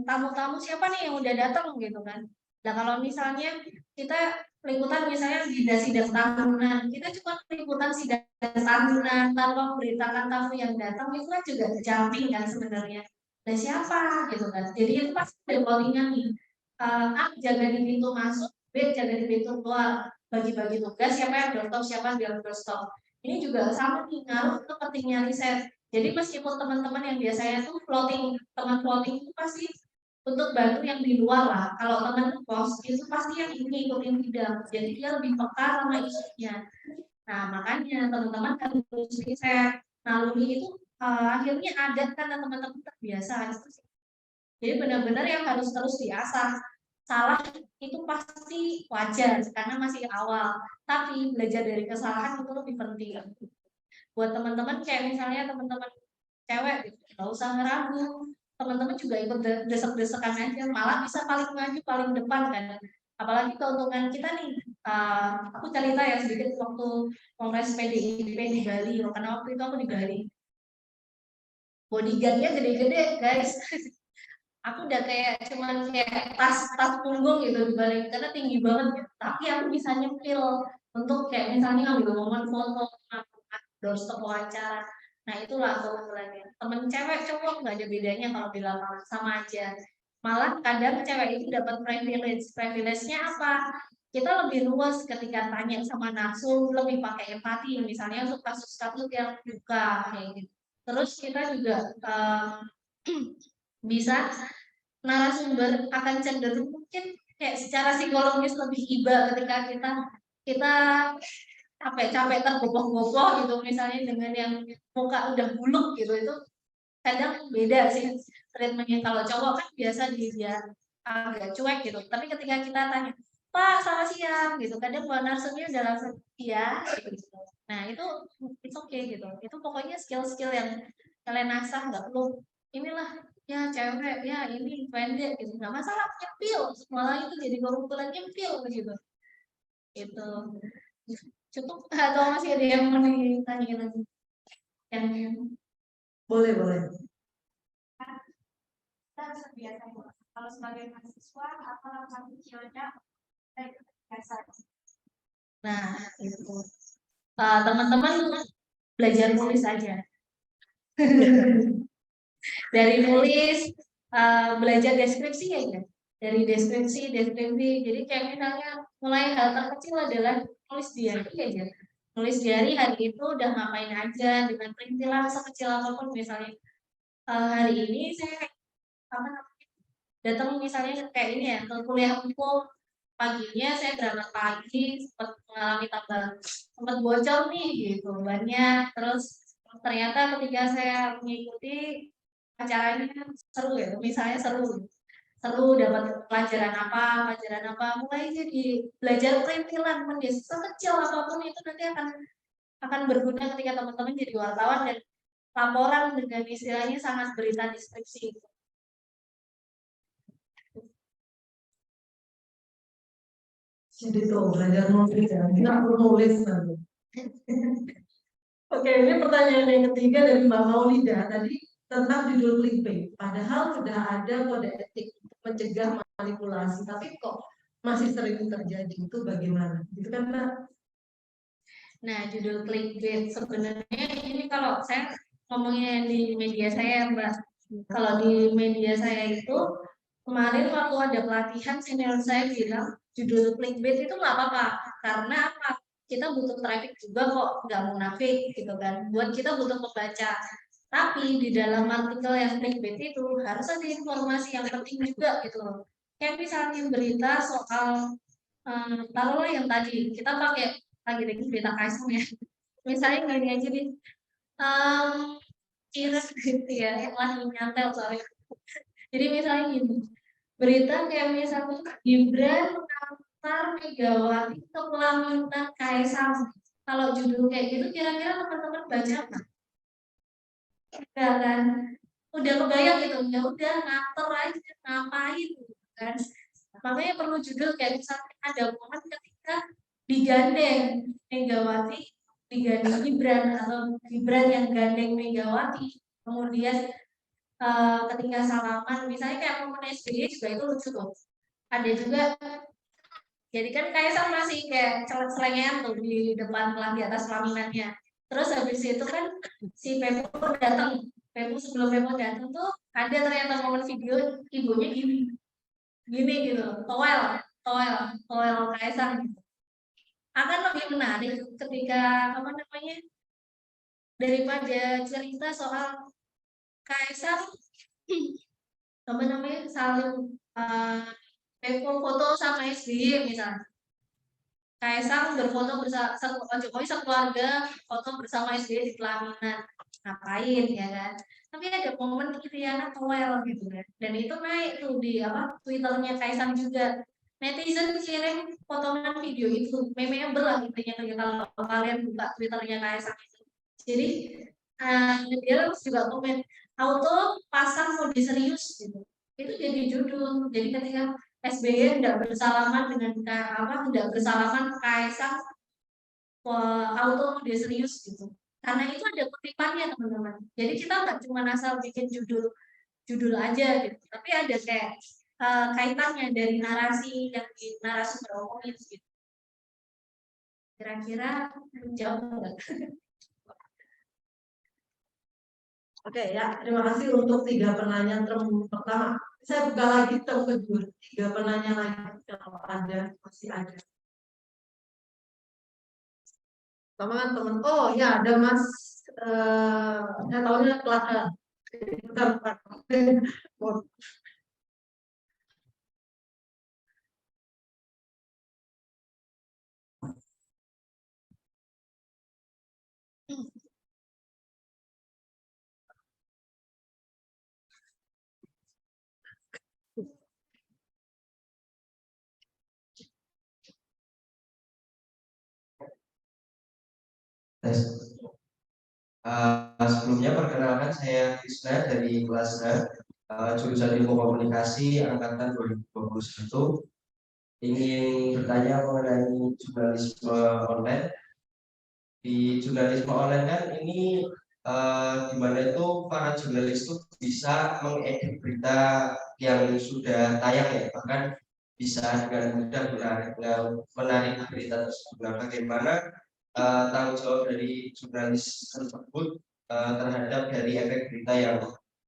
tamu-tamu siapa nih yang udah datang gitu kan. Nah kalau misalnya kita liputan misalnya di sidang tahunan, kita cuma liputan sidang tahunan tanpa memberitakan tamu yang datang itu kan juga jumping kan sebenarnya. Dan siapa gitu kan. Jadi itu pasti ada polling-nya nih. A jaga di pintu masuk, B jaga di pintu keluar, bagi-bagi tugas siapa yang doorstop, siapa yang doorstop. Ini juga sama nih ngaruh ke pentingnya riset. Jadi meskipun teman-teman yang biasanya tuh teman floating itu pasti untuk bantu yang di luar lah. Kalau teman kos itu pasti yang ini ikutin bidang. Jadi dia lebih peka sama isunya. Nah makanya teman-teman harus riset. Naluri itu akhirnya ada karena teman-teman terbiasa. Jadi benar-benar yang harus terus diasah. Salah itu pasti wajar karena masih awal. Tapi belajar dari kesalahan itu lebih penting. Buat teman-teman kayak misalnya teman-teman cewek gitu, nggak usah ngeragu. Teman-teman juga ikut desek-desekan aja, malah bisa paling maju, paling depan kan. Apalagi keuntungan kita nih, aku cerita ya sedikit waktu Kongres PDIP di Bali, karena waktu itu aku di Bali. Bodyguardnya gede-gede guys. Aku udah kayak cuman kayak tas punggung gitu dibalik karena tinggi banget gitu. Tapi aku bisa nyempil untuk kayak misalnya ngambil momen foto, doorstop wawancara. Nah itulah keunggulannya. Temen cewek cowok nggak ada bedanya kalau di lapangan sama aja. Malah kadang cewek itu dapat privilege. Privilege-nya apa? Kita lebih luas ketika tanya sama narsum, lebih pakai empati. Misalnya untuk kasus-kasus yang duka kayak gitu. Terus kita juga bisa narasumber akan cenderung mungkin kayak secara psikologis lebih iba ketika kita capek-capek tergopoh-gopoh gitu misalnya dengan yang muka udah buluk gitu itu kadang beda sih treatmentnya. Kalau cowok kan biasa dia agak cuek gitu, tapi ketika kita tanya Pak selamat siang gitu kadang buat narsumnya udah langsung iya gitu. Nah itu it's okay gitu, itu pokoknya skill-skill yang kalian asah, nggak perlu inilah ya cewek ya ini pendek gitu, nggak masalah nyempil, malah itu jadi keunggulan nyempil gitu. Itu cukup atau masih ada yang mau ditanya lagi? Yang Boleh. Kita biasa kalau sebagai mahasiswa apa langkah kecilnya biasa. nah itu teman-teman belajar nulis aja. Dari nulis, belajar deskripsi ya, dari deskripsi. Jadi kayak misalnya mulai hal terkecil adalah nulis diary aja. Nulis diary hari itu udah ngapain aja dengan perintilan sekecil apapun, misalnya hari ini saya apa namanya datang misalnya kayak ini ya ke kuliah hukum, paginya saya berangkat pagi sempat mengalami sempat bocor nih gitu banyak, terus ternyata ketika saya mengikuti acaranya seru ya, misalnya seru dapat pelajaran apa, mulai jadi belajar perintilan menulis sekecil apapun itu nanti akan berguna ketika teman-teman jadi wartawan dan laporan dengan istilahnya sangat berita deskripsi. Jadi tuh belajar nulis ya, nggak perlu nulis nanti. Oke, ini pertanyaan yang ketiga dari Mbak Maulida tadi tentang judul clickbait. Padahal sudah ada kode etik untuk mencegah manipulasi, tapi kok masih sering terjadi, itu bagaimana? Itu kan Mbak? Nah, judul clickbait sebenarnya ini kalau saya ngomongnya di media saya, Mbak. Kalau di media saya itu kemarin waktu ada pelatihan senior saya bilang judul clickbait itu nggak apa-apa karena apa? Kita butuh traffic juga kok, nggak munafik gitu kan. Buat kita butuh pembaca. Tapi di dalam artikel yang clickbait itu harus ada informasi yang penting juga gitu loh. Kayak misalnya berita soal taruhlah yang tadi kita pakai lagi deh berita Kaisang ya. Misalnya gini aja nih. Kira gitu ya, yang lagi nyantel soalnya. Jadi misalnya gini, berita kayak misalnya Gibran mengantar Megawati ke pelaminan Kaisang. Kalau judul kayak gitu, kira-kira teman-teman baca apa? Enggak kan? Udah kebayang gitu, ya udah nganter aja, ngapain kan? Makanya perlu judul kayak misalnya ada momen ketika digandeng Megawati, digandeng Gibran atau Gibran yang gandeng Megawati, kemudian ketika salaman, misalnya kayak momen SBY juga itu lucu tuh. Ada juga, jadi kan Kaisang masih kayak celeng-celengan tuh di depan di atas pelaminannya. Terus habis itu kan si Pepo datang, sebelum Pepo datang tuh ada ternyata momen video ibunya gini gitu, toel Kaisang gitu. Akan lebih menarik ketika apa namanya daripada cerita soal Kaisang apa namanya saling foto sama SBY misalnya. Kaisang berfoto bersama Jokowi sekeluarga foto bersama SBY di pelaminan, ngapain ya kan? Tapi ada momen gitu ya, toel gitu kan. Dan itu naik tuh di apa Twitternya Kaisang juga. Netizen kirim potongan video itu, memorable lah intinya kalau kalian buka Twitternya Kaisang itu. Jadi dia harus juga komen auto pasang mode serius gitu. Itu jadi judul. Jadi ketika SBY tidak bersalaman dengan tidak bersalaman Kaisang auto mode serius gitu. Karena itu ada kutipannya teman-teman. Jadi kita nggak cuma asal bikin judul aja gitu, tapi ada kayak kaitannya dari narasi yang di narasi beromongin gitu. Kira-kira menjawab nggak? Oke ya, terima kasih untuk 3 penanya pertama. Saya buka lagi term kedua, 3 penanya lagi kalau ada, masih ada. Teman-teman, oh ya ada Mas, saya tahunya kelas bentar. Sebelumnya perkenalkan saya Krisna dari kelas jurusan Ilmu Komunikasi angkatan 2021. Ingin bertanya mengenai jurnalisme online. Di jurnalisme online kan ini di mana itu para jurnalis itu bisa mengedit berita yang sudah tayang ya, bahkan bisa dengan mudah menarik berita tersebut. Nah, bagaimana tanggung jawab dari jurnalis tersebut terhadap dari efek berita yang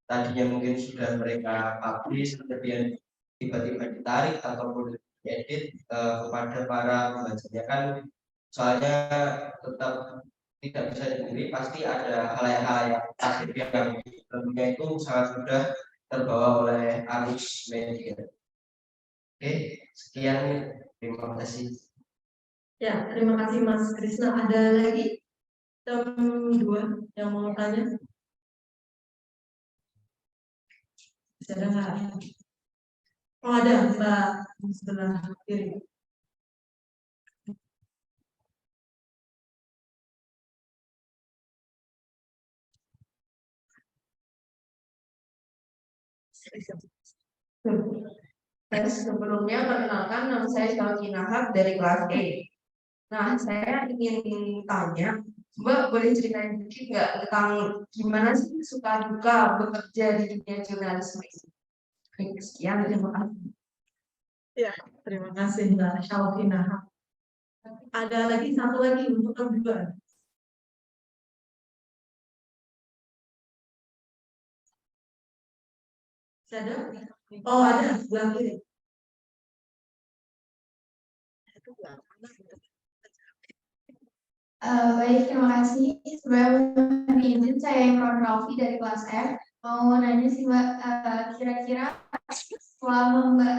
tadinya mungkin sudah mereka publish, kemudian tiba-tiba ditarik ataupun diedit kepada para pembacanya kan, soalnya tetap tidak bisa dipungkiri pasti ada hal-hal yang pasif yang tentunya itu sangat mudah terbawa oleh arus media. Oke, sekian, terima kasih. Ya, terima kasih Mas Krisna. Ada lagi dua yang mau tanya? Bisa ada nggak? Oh ada, Mbak di sebelah kiri. Sebelumnya perkenalkan, nama saya Syawki Nahar dari kelas E. Nah, saya ingin tanya, Mbak boleh ceritain dikit nggak tentang gimana sih suka duka bekerja di dunia jurnalisme ini? Baik, sekian, terima kasih. Ya, terima kasih Mbak Syawkina. Ada lagi satu lagi untuk kedua. Ada? Oh ada, sebelah kiri. Baik, terima kasih. Sebelum izin, saya Imron Raufi dari kelas F. Mau nanya sih Mbak, kira-kira selama Mbak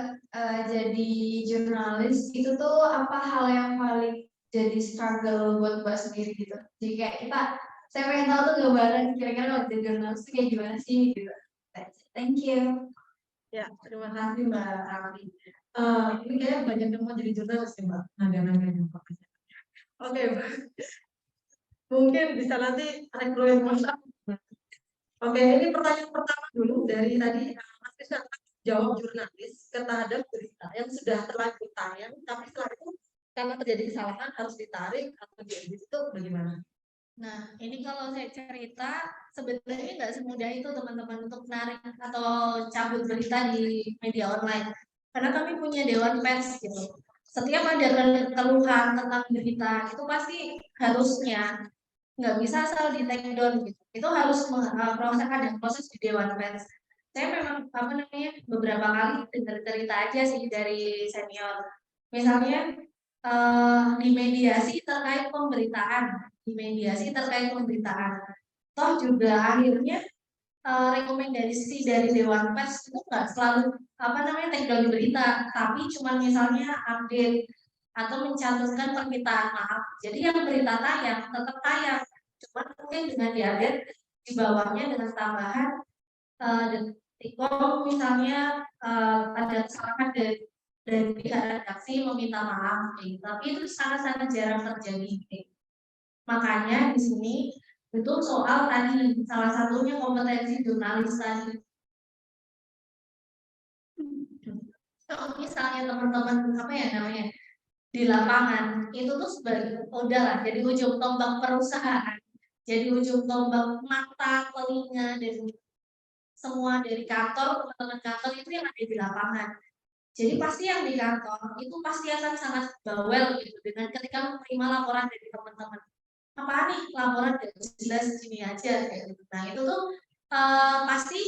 jadi jurnalis, itu tuh apa hal yang paling jadi struggle buat Mbak sendiri gitu? Jadi kayak saya pengen tahu tuh gambaran kira-kira waktu jadi jurnalis tuh kayak gimana sih gitu. Thank you. Ya, terima kasih Mbak Raffi. Ini kayaknya banyak yang mau jadi jurnalis ya Mbak. Nanya-nanya Mbak. Oke, mungkin bisa nanti rekrut Mas. Oke, ini pertanyaan pertama dulu dari tadi Mas Krisna jawab jurnalis terhadap berita yang sudah terlanjur tayang, tapi setelah itu karena terjadi kesalahan harus ditarik atau diedit itu bagaimana? Nah, ini kalau saya cerita, sebenarnya nggak semudah itu teman-teman untuk narik atau cabut berita di media online. Karena kami punya dewan pers gitu. Setiap ada keluhan tentang berita, itu pasti harusnya nggak bisa asal di take down gitu. Itu harus ada proses di dewan pers. Saya memang beberapa kali dengar cerita aja sih dari senior. Misalnya dimediasi terkait pemberitaan. Toh juga akhirnya rekomendasi dari Dewan Pers itu nggak selalu take down berita, tapi cuma misalnya update atau mencantumkan permintaan maaf. Jadi yang berita tayang tetap tayang, cuma mungkin dengan diupdate di bawahnya dengan tambahan Detikcom misalnya ada kesalahan dari pihak redaksi meminta maaf, tapi itu sangat-sangat jarang terjadi. Makanya di sini itu soal tadi salah satunya kompetensi jurnalis tadi. Kalau misalnya teman-teman di lapangan itu tuh sebagai udahlah jadi ujung tombak perusahaan, jadi ujung tombak mata telinga dari semua dari kantor, teman-teman kantor itu yang ada di lapangan. Jadi pasti yang di kantor itu pasti akan sangat bawel gitu dengan ketika menerima laporan dari teman-teman. Apa nih laporan dari jelas gini aja kayak gitu. Nah itu tuh pasti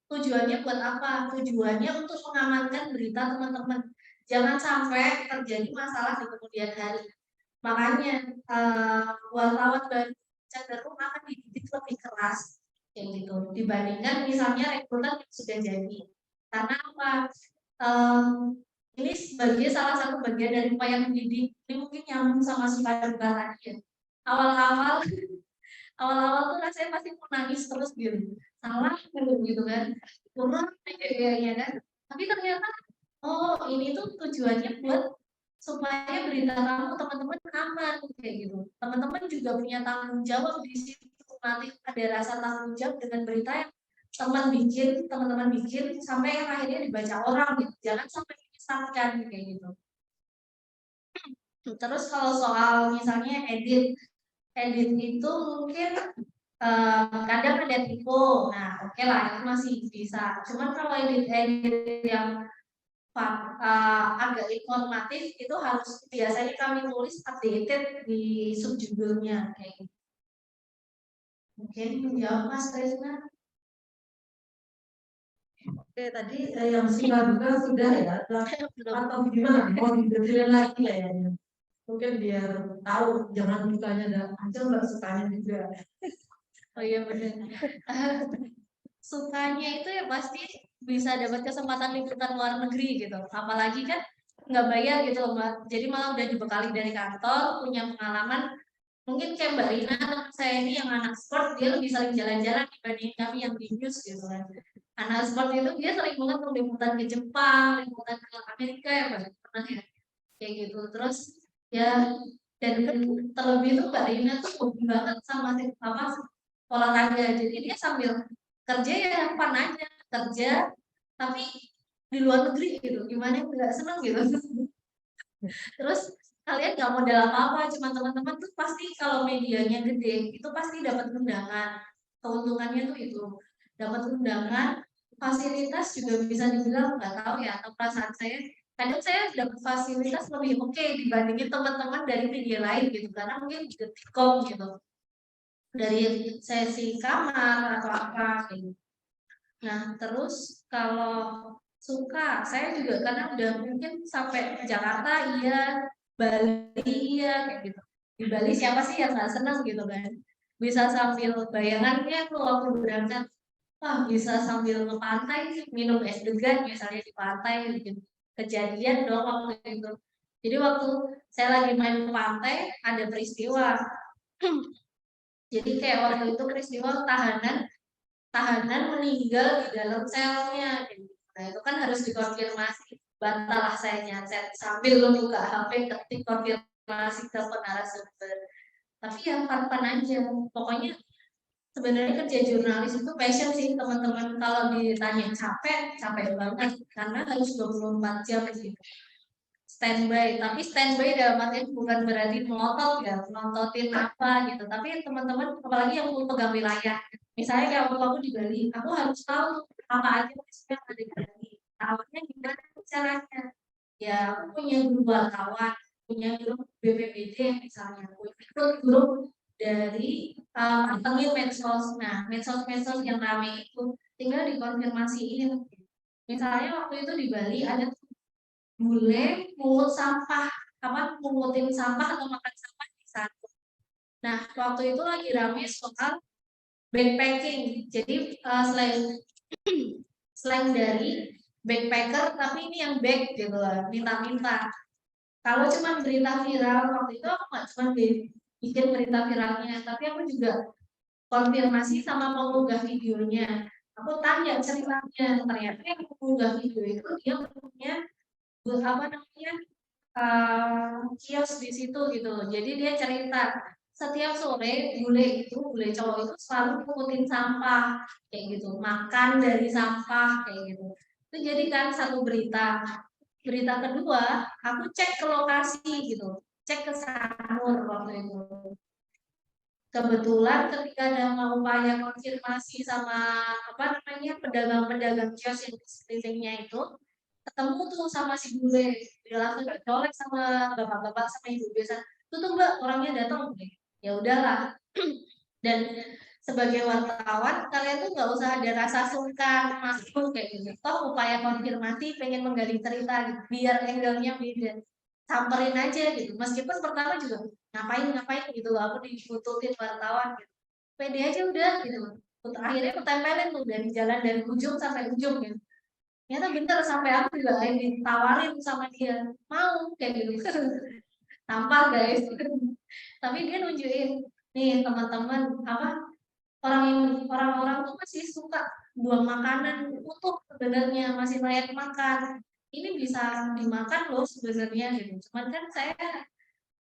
tujuannya buat apa? Tujuannya untuk mengamankan berita teman-teman. Jangan sampai terjadi masalah di kemudian hari. Makanya wartawan baru cenderung akan dididik lebih keras kayak gitu dibandingkan misalnya rekrutan yang sudah jadi. Karena apa? Ini sebagai salah satu bagian dari upaya mendidik. Ini mungkin nyambung sama suka duka tadi ya. Awal-awal tuh rasanya pasti mau nangis terus gitu, salah gitu kan, kurang ya kan. Tapi ternyata ini tuh tujuannya buat supaya berita kamu teman-teman aman kayak gitu. Teman-teman juga punya tanggung jawab di situ, nanti ada rasa tanggung jawab dengan berita yang teman-teman bikin sampai yang akhirnya dibaca orang gitu. Jangan sampai menyesatkan kayak gitu. Terus kalau soal misalnya edit itu mungkin kadang ada tipe. Nah, oke lah itu masih bisa. Cuman kalau edit yang agak informatif itu harus biasanya kami tulis updated di subjudulnya kayak gitu. Mungkin jawab Mas Krisna. Oke, tadi yang suka duka sudah ya, Belum. atau gimana? Mau didetilin lagi lah ya. Mungkin biar tahu jangan dukanya ada aja nggak sukanya juga. Oh iya benar. Sukanya itu ya pasti bisa dapat kesempatan liputan luar negeri gitu. Apalagi kan nggak bayar gitu loh, Mbak. Jadi malah udah dibekali dari kantor, punya pengalaman. Mungkin kayak Mbak Rina, teman saya ini yang anak sport, dia lebih sering jalan-jalan dibanding kami yang di news gitu kan. Anak sport itu dia sering banget tuh liputan ke Jepang, liputan ke Amerika ya Mbak, pernah ya kayak gitu. Terus ya dan terlebih tuh Mbak Rina tuh hobi banget sama apa olahraga. Jadi dia sambil kerja ya fun aja, kerja tapi di luar negeri gitu. Gimana nggak seneng gitu. Terus kalian nggak modal apa-apa, cuma teman-teman tuh pasti kalau medianya gede itu pasti dapat undangan. Keuntungannya tuh itu dapat undangan, fasilitas juga bisa dibilang nggak tahu ya atau perasaan saya. Kadang saya dapat fasilitas lebih oke dibandingin teman-teman dari media lain gitu karena mungkin detikcom gitu dari sesi kamar atau apa gitu. Nah terus kalau suka saya juga karena udah mungkin sampai Jakarta iya, Bali iya kayak gitu. Di Bali siapa sih yang nggak senang gitu kan? Bisa sambil bayangannya tuh waktu berangkat, wah bisa sambil ngepantai minum es degan misalnya di pantai gitu. Kejadian dong waktu itu. Jadi waktu saya lagi main ke pantai ada peristiwa. Jadi kayak waktu itu peristiwa tahanan meninggal di dalam selnya. Nah itu kan harus dikonfirmasi. Bantah saya nyatet sambil membuka HP ketik konfirmasi ke narasumber. Tapi yang fun aja. Pokoknya sebenarnya kerja jurnalis itu passion sih teman-teman. Kalau ditanya capek, capek banget karena harus 24 jam gitu. Standby, tapi standby dalam artian bukan berarti melotot ya, melontotin apa gitu. Tapi teman-teman, apalagi yang mau pegang wilayah, misalnya kayak waktu aku di Bali, aku harus tahu apa aja yang ada di Bali. Tahunya gimana caranya? Ya, aku punya grup wartawan, punya grup BPBD misalnya, itu grup dari pantengin medsos. Nah, medsos-medsos yang ramai itu tinggal dikonfirmasiin. Misalnya waktu itu di Bali ada bule pungut sampah pungutin sampah atau makan sampah di satu. Nah waktu itu lagi rame soal backpacking. Jadi selain dari backpacker tapi ini yang back gitu lah, minta-minta. Kalau cuma berita viral waktu itu aku nggak cuma bikin berita viralnya, tapi aku juga konfirmasi sama pengunggah videonya. Aku tanya ceritanya, ternyata yang mengunggah video itu dia punya apa namanya kios di situ gitu. Jadi dia cerita setiap sore bule cowok itu selalu pungutin sampah kayak gitu, makan dari sampah kayak gitu. Itu jadi kan satu berita. Berita kedua, aku cek ke lokasi gitu, cek ke Sanur waktu itu. Kebetulan ketika ada upaya konfirmasi sama apa namanya pedagang-pedagang kios yang di sekelilingnya itu, ketemu tuh sama si bule, dia langsung colek sama bapak-bapak sama ibu biasa, tuh mbak orangnya datang, ya udahlah. Dan sebagai wartawan kalian tuh nggak usah ada rasa sungkan masuk kayak gitu, toh upaya konfirmasi pengen menggali cerita gitu, biar angle-nya beda, samperin aja gitu, meskipun pertama juga ngapain gitu loh, aku dibutuhin wartawan gitu, pede aja udah gitu. Akhirnya ketempelin tuh dari jalan dari ujung sampai ujung gitu. Ternyata bener sampai aku juga ditawarin sama dia mau kayak gitu. Tampar guys. Tapi dia nunjukin nih teman-teman apa orang-orang tuh masih suka buang makanan utuh sebenarnya masih layak makan. Ini bisa dimakan loh sebenarnya gitu. Cuman kan saya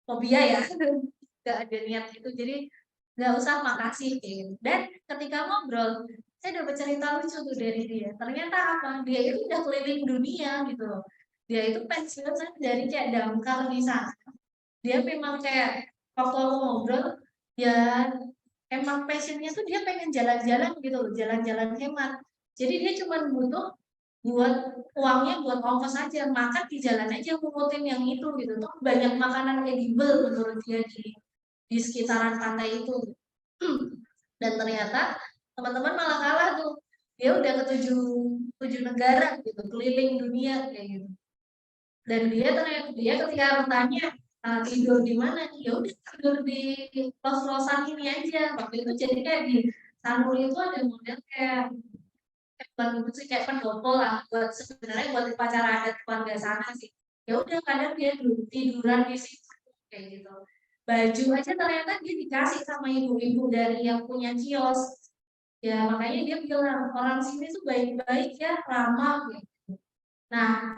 fobia ya, nggak ada niat itu. Jadi nggak usah makasih kayak gitu. Dan ketika ngobrol saya dapat cerita lucu tuh dari dia. Ternyata apa? Dia itu udah keliling dunia gitu loh. Dia itu pensiun dari kayak damkar di sana. Dia memang kayak waktu aku ngobrol, ya emang passionnya tuh dia pengen jalan-jalan gitu loh, jalan-jalan hemat. Jadi dia cuma butuh buat uangnya buat ongkos aja, makan di jalan aja pungutin yang itu gitu. Tuh banyak makanan edible menurut dia di sekitaran pantai itu. Dan ternyata teman-teman malah kalah tuh. Dia udah ke tujuh negara gitu, keliling dunia kayak gitu. Dan dia ternyata ketika bertanya tidur di mana, ya udah tidur di los-losan ini aja. Waktu itu jadi kayak di Sanur itu ada model kayak bukan sih kayak pendopo lah buat sebenarnya buat upacara adat keluarga sana sih. Ya udah kadang dia tiduran di situ kayak gitu. Baju aja ternyata dia dikasih sama ibu-ibu dari yang punya kios. Ya makanya dia bilang orang sini tuh baik-baik ya, ramah gitu. Nah,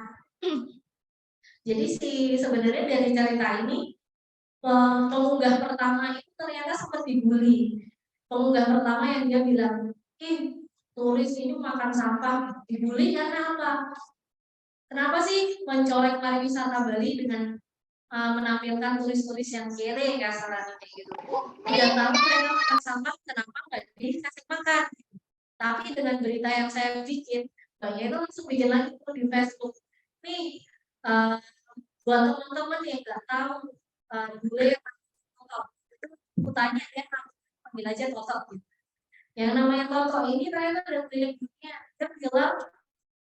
jadi sebenarnya dari cerita ini pengunggah pertama itu ternyata sempat dibully. Pengunggah pertama yang dia bilang, turis ini makan sampah, dibully karena apa? Kenapa sih mencolek pariwisata Bali dengan menampilkan turis-turis yang kere kasarnya kayak gitu? Tidak tahu mereka makan sampah, kenapa nggak dikasih makan? Tapi dengan berita yang saya bikin, banyak itu langsung bikin lagi di Facebook. Nih, buat teman-teman yang nggak tahu bule Toto, aku tanya ya, panggil aja Toto. Yang namanya Toto ini ternyata ada keliling dunia. Dia bilang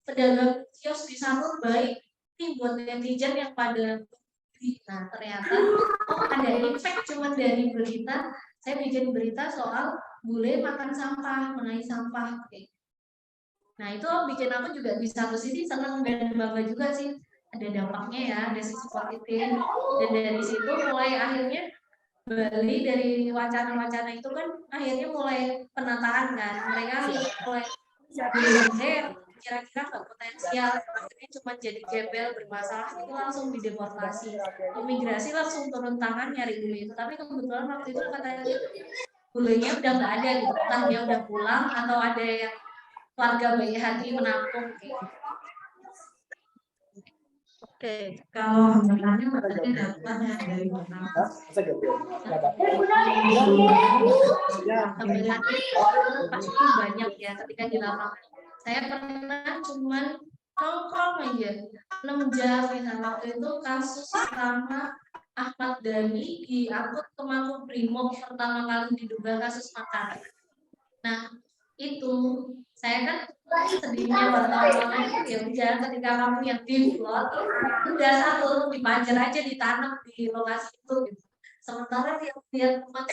pedagang kios di Sanur baik. Ini buat netizen yang pada. Nah ternyata ada impact cuman dari berita. Saya bikin berita soal bule makan sampah, mengenai sampah. Nah itu bikin aku juga di satu sisi senang dan bangga juga sih. Ada dampaknya ya, ada sisi positif. Dan dari situ mulai akhirnya Bali dari wacana-wacana itu kan akhirnya mulai penataan kan. Mereka mulai kira-kira nggak potensial, akhirnya cuma jadi gembel bermasalah itu langsung dideportasi. Imigrasi langsung turun tangan nyari bule itu. Tapi kebetulan waktu itu katanya bulenya udah nggak ada gitu. Entah dia udah pulang atau ada yang warga baik hati menampung gitu. Oke, kalau hambatannya berarti dapatnya dari mana? Hambatan pasti banyak ya ketika di lapangan. Saya pernah cuman nongkrong aja 6 jam misalnya. Waktu itu kasus pertama Ahmad Dhani diangkut ke Makobrimob pertama kali diduga kasus makar. Nah itu saya kan sedihnya wartawan ya udah ketika kamu yang diplot udah satu dipanjer aja ditanam di lokasi itu gitu. Sementara yang lihat teman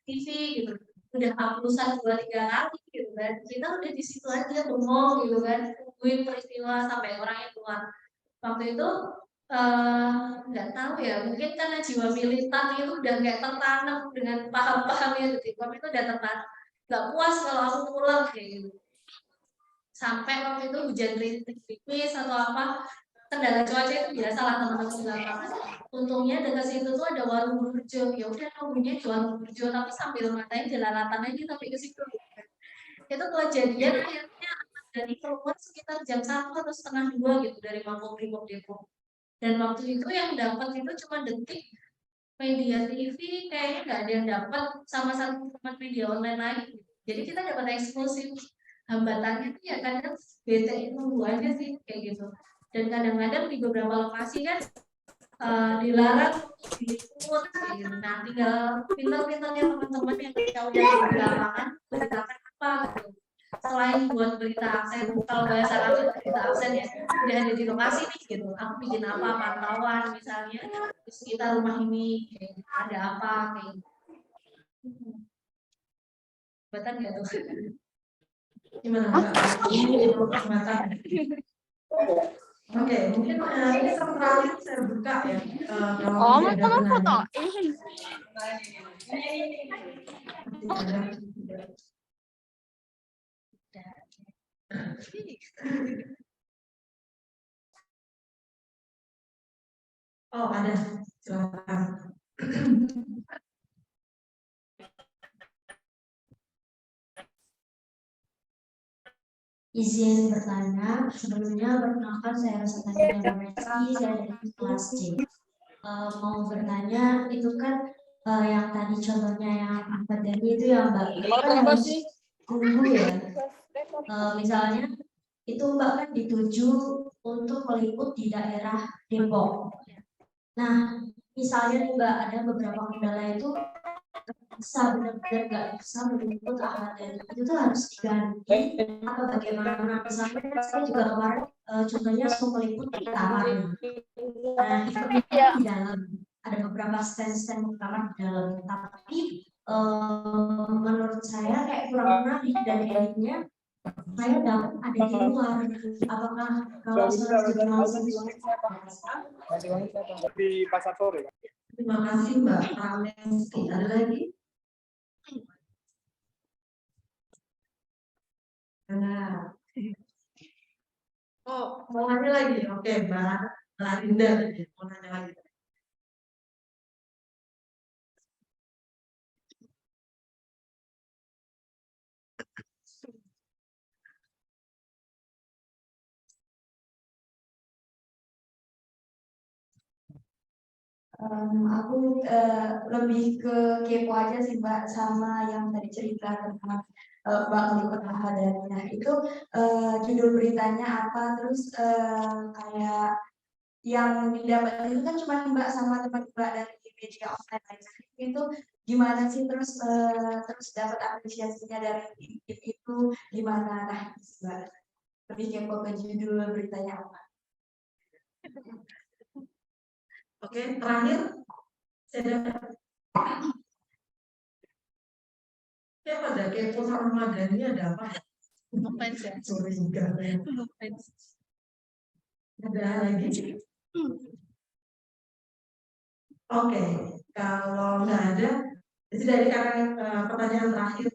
TV gitu udah haplusan 2-3 kali gitu kan, kita udah di situ aja bengong gitu kan, tungguin peristiwa sampai orangnya keluar. Waktu itu nggak tahu ya, mungkin karena jiwa militan itu udah kayak tertanam dengan paham-pahamnya gitu, kami itu udah tertanam nggak puas kalau aku pulang kayak gitu. Sampai waktu itu hujan rintik tipis atau apa, kendala cuaca itu biasa lah teman-teman di lapangan. Untungnya dekat situ tuh ada warung burjo, ya udah nunggunya di warung burjo tapi sambil matain jelalatan aja sampai ke situ. Itu kejadian akhirnya dari keluar sekitar jam 1 atau setengah 2 gitu dari Makobrimob Depok. Dan waktu itu yang dapat itu cuma Detik, media TV kayaknya nggak ada yang dapat, sama satu teman media online lain. Jadi kita dapat eksklusif. Hambatannya tuh ya kadang bete nunggu aja sih kayak gitu. Dan kadang-kadang di beberapa lokasi kan dilarang diliput gitu. Nah tinggal pintar-pintarnya teman-teman yang ketika udah di lapangan beritakan apa gitu. Selain buat berita aksen, kalau bahasa kami berita aksen ya udah ada di lokasi nih gitu. Aku bikin apa pantauan misalnya di sekitar rumah ini kayak gitu. Ada apa kayak gitu. Betul nggak tuh? Gimana Mbak? Ini kesempatan. Oke, mungkin ini terakhir saya buka ya. Kalau ada foto. Oh ada, silakan. Izin bertanya, sebelumnya perkenalkan saya Rasatanya Mercy, saya dari kelas C. Mau bertanya, itu kan yang tadi contohnya yang Ahmad Dhani itu yang Mbak, itu kan harus tunggu ya. Misalnya, itu Mbak kan dituju untuk meliput di daerah Depok. Nah, misalnya nih Mbak, ada beberapa kendala itu bisa benar-benar nggak bisa meliput Ahmad Dhani itu tuh harus diganti atau bagaimana? Misalnya saya juga kemarin contohnya mau meliput di kamar. Nah, eventnya di dalam ada beberapa stand kamar di dalam, tapi menurut saya kayak kurang menarik dan editnya saya dapat ada di luar. Apakah kalau jurnalis di Pasar Sore? Terima kasih Mbak Ramesti. Ada lagi? Nah. Oh, mau nanya lagi? Oke, Mbak Linda mau nanya lagi. Aku lebih ke kepo aja sih Mbak sama yang tadi cerita tentang Mbak meliput Ahmad Dhani. Nah itu judul beritanya apa, terus kayak yang didapat itu kan cuma Mbak sama teman Mbak dari media online aja. Itu gimana sih, terus dapat apresiasinya dari tim itu gimana? Nah Mbak lebih kepo ke judul beritanya apa. Oke, terakhir saya pada kepo sama Ahmad Dhani ada apa? Ngefans ya. Sorry juga. Ngefans. Ada lagi? Oke, kalau nggak ada, jadi dari pertanyaan terakhir,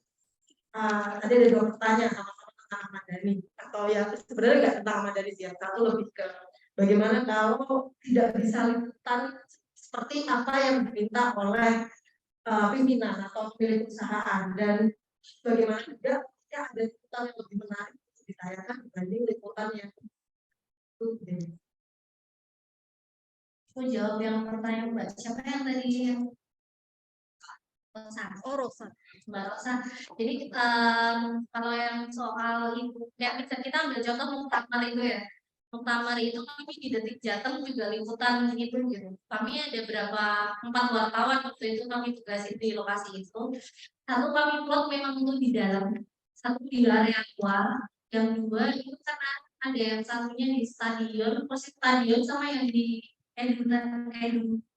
tadi ada 2 pertanyaan sama-sama tentang Ahmad Dhani, atau ya sebenarnya nggak tentang Ahmad Dhani sih, yang satu lebih ke bagaimana kalau tidak bisa liputan seperti apa yang diminta oleh pimpinan atau pemilik perusahaan, dan bagaimana juga ya ada liputan yang lebih menarik ditayangkan dibanding liputan yang itu. Aku jawab yang pertanyaan Mbak. Siapa yang tadi yang Rosa? Oh Rosa, Mbak Rosa. Jadi kalau yang soal itu, kayak kita ambil contoh muktamar itu ya. Muktamar itu kami di Detik Jateng juga liputan gitu. Kami ada 4 wartawan waktu itu kami tugasin di lokasi itu. Satu kami plot memang untuk di dalam, satu di area luar, yang 2 itu karena ada yang satunya di stadion, persis stadion sama yang di edu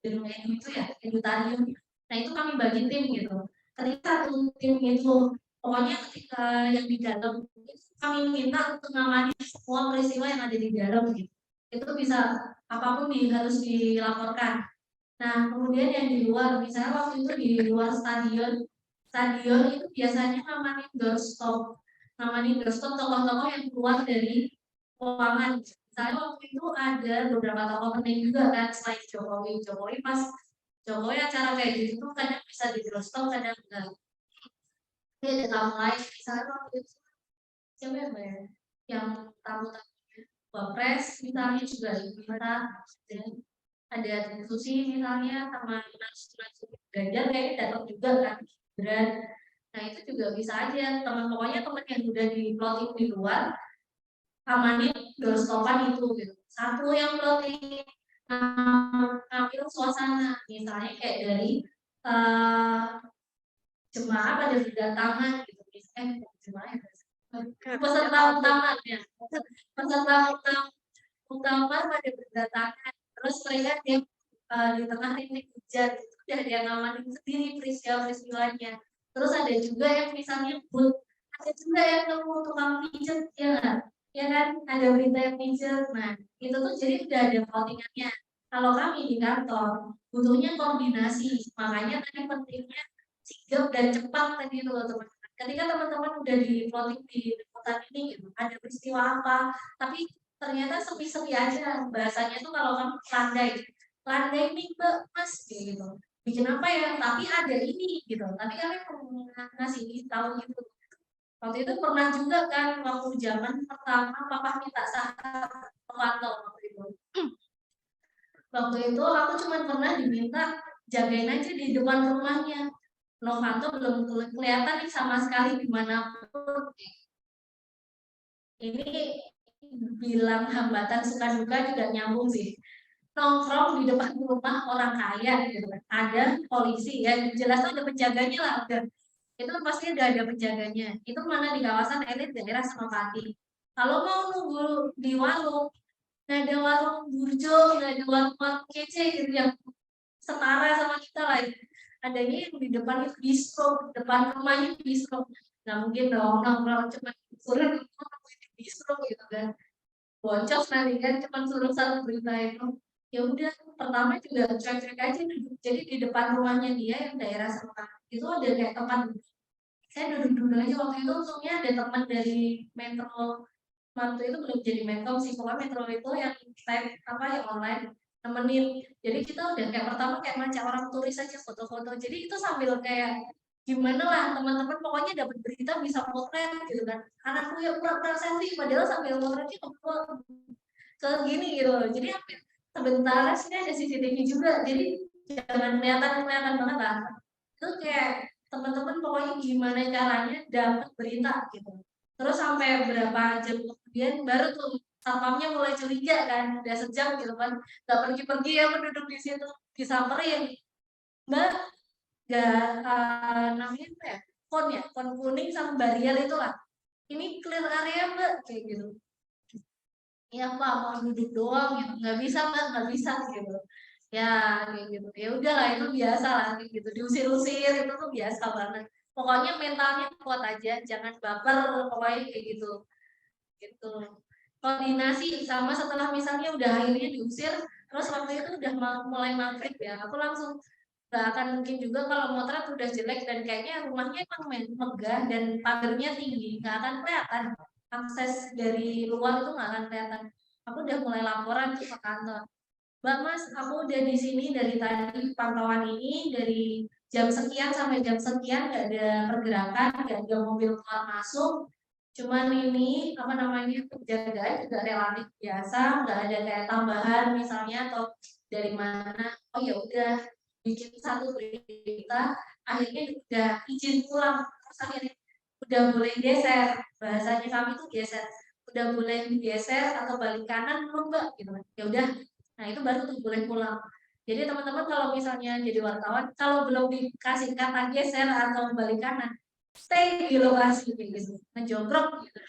itu ya, edutarium. Nah itu kami bagi tim gitu. Ketika satu tim itu, pokoknya ketika yang di dalam kami minta untuk mengamati semua peristiwa yang ada di dalam gitu. Itu bisa apapun harus dilaporkan. Nah kemudian yang di luar, misalnya waktu itu di luar stadion itu biasanya namanya doorstop tokoh-tokoh yang keluar dari ruangan. Misalnya waktu itu ada beberapa tokoh penting juga kan selain Jokowi pas Jokowi acara kayak gitu tuh kadang bisa di doorstop, kadang enggak. Ini ada tamu lain, misalnya waktu itu siapa ya Mbak ya? Yang tamu-tamunya Wapres misalnya juga kita ada diskusi misalnya sama narasumber Ganjar kayaknya datang juga kan. Dan nah itu juga bisa aja pokoknya teman yang udah di plotting di luar amanin doorstopan itu gitu. Satu yang plotting ngambil suasana misalnya kayak dari jemaah pada berdatangan gitu. Jemaah peserta utama ya. Peserta utama pada berdatangan. Terus mereka di tengah rintik hujan itu ada yang ngamanin sendiri peristiwanya. Terus ada juga yang misalnya ada juga yang nemu tukang pijet ya kan ada berita yang pijet. Nah itu tuh jadi udah ada plottingannya. Kalau kami di kantor butuhnya koordinasi, makanya tadi pentingnya sigap dan cepat tadi itu teman-teman. Ketika teman-teman udah di plotting di liputan ini gitu, ada peristiwa apa, tapi ternyata sepi-sepi aja bahasanya tuh kalau kamu landai nih Mbak Mas gitu. Bikin apa ya? Tapi ada ini gitu. Tapi kami ngasih tahu gitu. Waktu itu pernah juga kan waktu zaman pertama papa minta saham Novanto waktu itu. Waktu itu aku cuma pernah diminta jagain aja di depan rumahnya. Novanto belum kelihatan nih sama sekali dimanapun. Ini bilang hambatan suka duka juga nyambung sih. nongkrong di depan rumah orang kaya gitu kan. Ada polisi ya, jelas tuh ada penjaganya lah udah. Itu pasti ada penjaganya. Itu mana di kawasan elit daerah Senopati. Kalau mau nunggu di warung, nggak ada warung burjo, nggak ada warung kece gitu yang setara sama kita lah. Adanya yang di depan itu distro, depan rumahnya distro. Nggak mungkin dong nongkrong cuma suruh distro gitu kan. Boncos nanti kan cuma suruh satu berita itu. Ya udah, pertama juga cuek-cuek aja duduk. Jadi di depan rumahnya dia yang daerah Senopati itu ada kayak tempat duduk. Saya duduk-duduk aja waktu itu untungnya ada teman dari Metro Mantu itu belum jadi Metro sih, pokoknya Metro itu yang type apa yang online nemenin. Jadi kita udah kayak pertama kayak macam orang turis aja foto-foto. Jadi itu sambil kayak gimana lah teman-teman pokoknya dapat berita bisa potret gitu kan. Anakku ya pura-pura selfie padahal sambil potretnya ke gini gitu loh. Jadi hampir sebentar sini ada CCTV juga. Jadi jangan kelihatan banget lah. Itu kayak teman-teman pokoknya gimana caranya dapat berita gitu. Terus sampai berapa jam kemudian baru tuh satpamnya mulai curiga kan, udah sejam gitu kan, nggak pergi-pergi ya penduduk di situ disamperin, Mbak, nggak namanya apa ya, kon kuning sama barrier itulah, ini clear area Mbak kayak gitu. Iya Pak mau duduk doang gitu, nggak bisa Mbak nggak bisa gitu. Ya kayak gitu. Ya udahlah itu biasa lah kayak gitu. Diusir-usir itu tuh biasa banget. Pokoknya mentalnya kuat aja, jangan baper pokoknya kayak gitu. Gitu. Koordinasi sama setelah misalnya udah akhirnya diusir, terus waktu itu udah mulai maghrib ya. Aku langsung nggak akan mungkin juga kalau motret udah jelek dan kayaknya rumahnya emang megah dan pagarnya tinggi, nggak akan kelihatan akses dari luar itu nggak akan kelihatan. Aku udah mulai laporan ke kantor. Mbak Mas, aku udah di sini dari tadi pantauan ini dari jam sekian sampai jam sekian nggak ada pergerakan, nggak ada mobil keluar masuk. Cuman ini apa namanya penjagaan juga relatif biasa, nggak ada kayak tambahan misalnya atau dari mana. Oh ya udah bikin satu berita, akhirnya udah izin pulang, terus akhirnya udah boleh geser. Bahasanya kami tuh geser, udah boleh geser atau balik kanan belum Mbak? Gitu kan. Ya udah. Nah, itu baru tuh boleh pulang. Jadi teman-teman kalau misalnya jadi wartawan, kalau belum dikasih kata geser atau balik kanan, stay di lokasi gitu, ngejogrok gitu.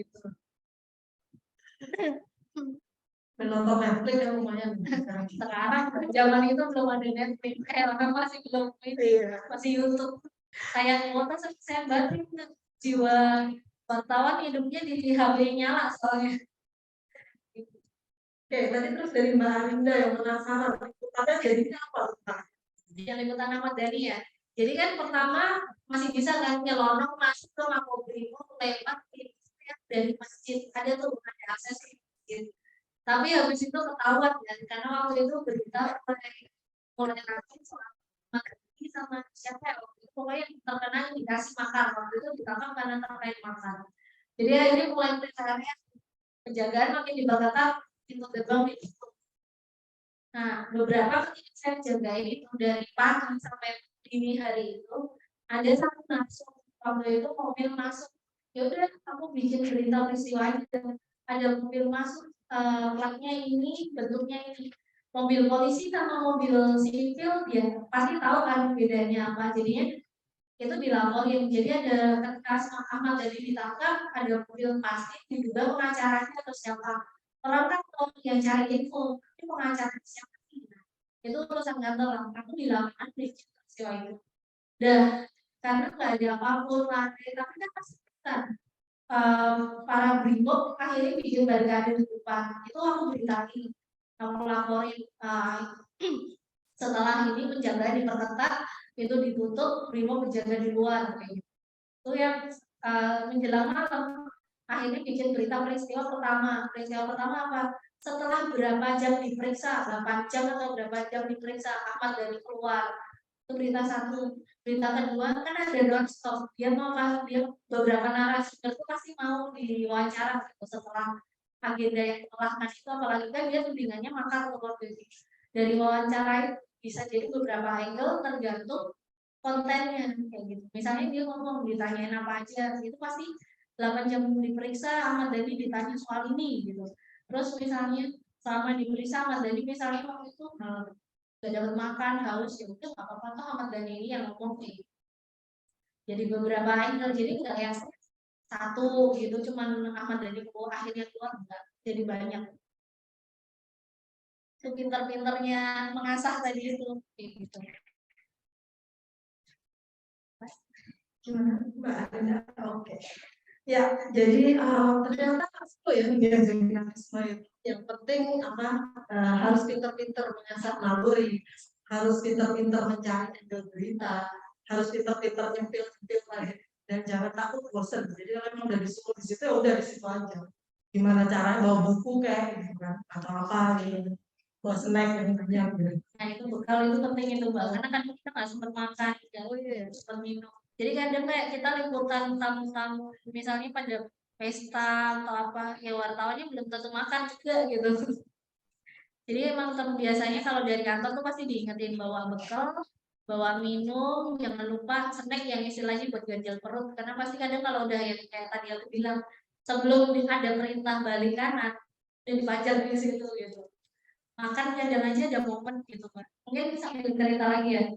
Gitu. Menonton Netflix kan lumayan. Sekarang zaman itu belum ada Netflix, orang masih belum ini, masih YouTube. Kayak kuota saya batin jiwa wartawan hidupnya di HP nyala soalnya. Oke, tadi terus dari Mbak Arinda yang penasaran, liputannya jadinya apa? Yang liputan Ahmad Dhani ya. Jadi kan pertama masih bisa kan nyelonong masuk ke Makobrimob lewat dari masjid. Ada tuh ada akses ke masjid. Tapi habis itu ketahuan kan karena waktu itu berita mulai nanti soal makan sama siapa ya waktu itu pokoknya terkena indikasi makar waktu itu ditangkap karena terkait makar. Jadi akhirnya mulai periksaannya penjagaan makin diperketat, pintu gerbang ditutup. Nah, beberapa ketika saya jagain itu dari pagi sampai dini hari itu ada satu masuk waktu itu mobil masuk. Ya udah aku bikin berita peristiwa aja. Ada mobil masuk platnya ini, bentuknya ini. Mobil polisi sama mobil sipil dia pasti tahu kan bedanya apa. Jadinya itu dilaporin. Jadi ada ketika Ahmad Dhani ditangkap, ada mobil pasti diduga pengacaranya atau siapa. Orang kan kalau yang cari info, ini pengacara siapa sih? Nah, itu urusan kantor lah. Aku bilang aneh peristiwa itu. Dan karena nggak ada apapun lah, tapi kan pasti kan para brimob akhirnya bikin barikade di depan. Itu aku beritain, aku laporin. Setelah ini penjagaan diperketat, itu ditutup, brimob berjaga di luar. Kayak gitu. Itu yang menjelang malam akhirnya bikin berita peristiwa pertama. Peristiwa pertama apa? Setelah berapa jam diperiksa, 8 jam atau berapa jam diperiksa, Ahmad Dhani keluar. Itu berita satu. Berita kedua kan ada non-stop. Dia mau dia beberapa narasumber itu pasti mau diwawancara gitu, setelah agenda yang kelahkan itu, apalagi kan dia tudingannya makar waktu itu. Dari wawancara itu bisa jadi beberapa angle tergantung kontennya kayak gitu. Misalnya dia ngomong ditanyain apa aja, itu pasti 8 jam diperiksa Ahmad Dhani ditanya soal ini gitu. Terus misalnya selama diberi sama. Jadi misalnya waktu itu gak dapat makan, haus, ya udah nggak apa-apa tuh Ahmad Dhani ini yang ngomong nih. Jadi beberapa angle, jadi nggak yang satu gitu, cuman Ahmad Dhani akhirnya keluar, enggak, jadi banyak. Pinter-pinternya mengasah tadi itu, gitu. Gimana Mbak Arina? Oke. Ya, jadi ternyata seru ya diajarin dinamisme itu. Yang penting apa harus pinter-pinter mengasah naluri, harus pinter-pinter mencari angle berita, harus pinter-pinter nyempil lagi, dan jangan takut bosan. Jadi kalau memang udah disuruh di situ ya udah di situ aja. Gimana caranya bawa buku kayak gitu kan atau apa gitu, bawa snack yang banyak gitu. Nah itu bekal itu penting itu Mbak, karena kan kita nggak sempat makan, ya sempat minum. Jadi kadang kayak kita liputan tamu-tamu, misalnya pada pesta atau apa, ya wartawannya belum tentu makan juga gitu. Jadi emang biasanya kalau dari kantor tuh pasti diingetin bawa bekal, bawa minum, jangan lupa snack yang istilahnya buat ganjal perut. Karena pasti kadang kalau udah yang kayak tadi aku bilang, sebelum ada perintah balik kanan, dan dibaca di situ gitu. Makan kadang aja ada momen gitu kan. Mungkin sambil cerita lagi ya.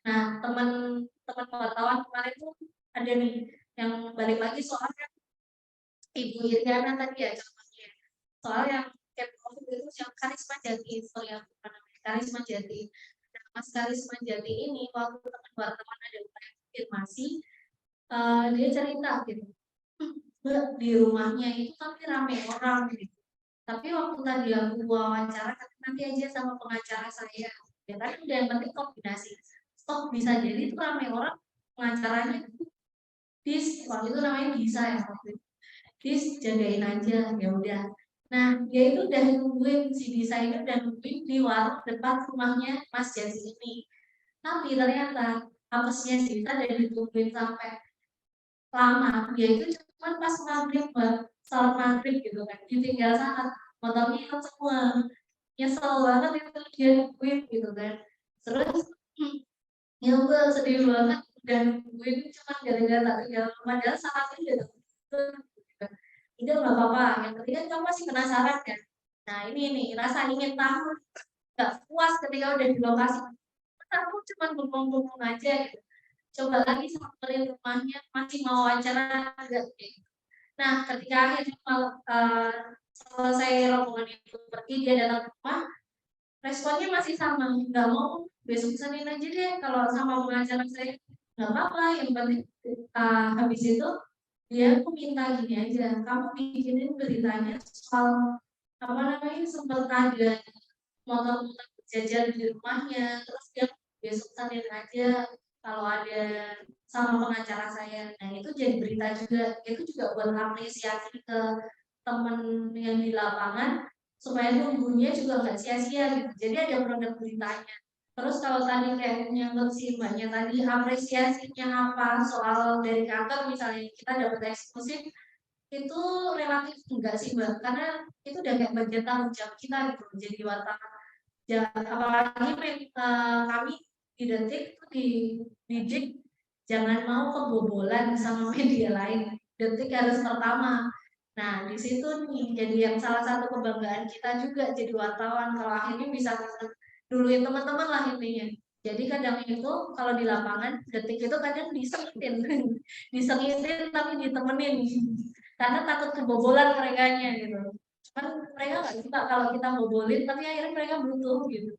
Nah, teman-teman wartawan kemarin tuh ada nih yang balik lagi soalnya Ibu Iriana tadi ya contohnya. Soal yang itu yang Karisma Jati, so yang Karisma Jati. Nah, Mas Karisma Jati ini waktu teman wartawan ada konfirmasi, dia cerita gitu, Mbak, di rumahnya itu tapi rame orang gitu. Tapi waktu tadi aku wawancara, nanti aja sama pengacara saya. Ya kan udah yang penting kombinasi. Stok bisa jadi itu rame orang, pengacaranya waktu itu namanya bisa ya waktu itu. Jagain aja, ya udah. Nah, dia itu udah nungguin si Disa ini udah nungguin di warung depan rumahnya Mas Jasi ini. Tapi ternyata apesnya si Disa udah ditungguin sampai lama. Dia itu cuma pas maghrib, salat maghrib gitu kan. Ditinggal saat motornya hilang semua. Nyesel banget itu dia nungguin gitu kan. Terus ya udah sedih banget dan nungguin cuma gara-gara tak tinggal padahal saatnya udah udah nggak apa-apa, yang penting kan kamu masih penasaran kan. Nah ini nih rasa ingin tahu, nggak puas ketika udah di lokasi, aku cuma bengong-bengong aja gitu. Coba lagi samperin rumahnya, masih mau wawancara enggak gitu. Nah ketika akhirnya selesai rombongan itu pergi, dia datang ke rumah, responnya masih sama, nggak mau, besok senin aja deh kalau sama pengacara saya. Nggak apa-apa, yang penting habis itu dia aku minta gini aja, kamu bikinin beritanya soal apa namanya, sempat ada motor-motor berjajar di rumahnya, terus dia besok senin aja kalau ada sama pengacara saya. Nah itu jadi berita juga, itu juga buat apresiasi ke temen yang di lapangan supaya nunggunya juga nggak sia-sia gitu. Jadi ada produk beritanya. Terus kalau tadi kayak nyangkut si mbaknya tadi, apresiasinya apa soal dari kantor misalnya kita dapat eksklusif, itu relatif enggak sih mbak, karena itu udah kayak bagian tanggung jawab kita gitu jadi wartawan. Ya, apalagi kami di Detik itu dididik jangan mau kebobolan sama media lain. Detik harus pertama. Nah, di situ nih jadi yang salah satu kebanggaan kita juga jadi wartawan kalau akhirnya bisa duluin teman-teman lah intinya. Jadi kadang itu kalau di lapangan Detik itu kadang disengitin, disengitin tapi ditemenin karena takut kebobolan merekanya gitu. Cuman mereka nggak suka kalau kita bobolin, tapi akhirnya mereka butuh gitu.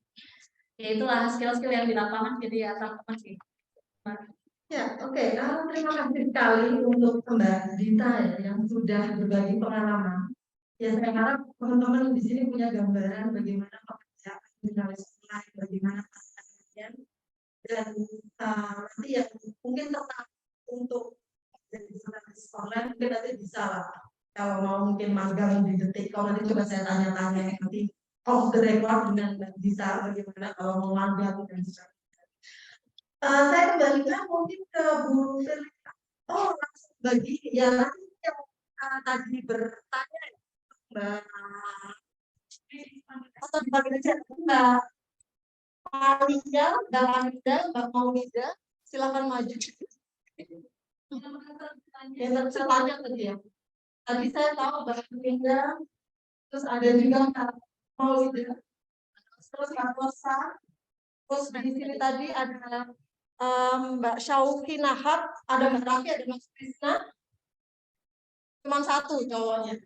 Ya itulah skill-skill yang di lapangan jadi ya teman sih. Ya, oke. Terima kasih sekali untuk Mbak Dita ya, yang sudah berbagi pengalaman. Ya, saya harap teman-teman di sini punya gambaran bagaimana pekerjaan jurnalisme, bagaimana kalian, dan nanti yang mungkin tertarik untuk jadi jurnalis online mungkin nanti bisa lah. Kalau mau mungkin magang di Detik, kalau nanti coba saya tanya-tanya nanti off the record dengan Mbak Dita bagaimana kalau mau magang dan sebagainya. Saya kembalikan mungkin ke Bu Firly. Oh, langsung bagi ya nanti yang tadi bertanya Mbak atau dipanggil aja Mbak Malinda, Mbak Malinda, Mbak Maulida, silakan maju. Yang tertanya tadi ya. Tadi saya tahu Mbak Malinda, terus ada juga Maulida, terus Kak Rosa, terus di sini tadi ada Mbak Syauki Nahar, ada Mbak Raffi, ada Mas Krisna, cuma satu cowoknya.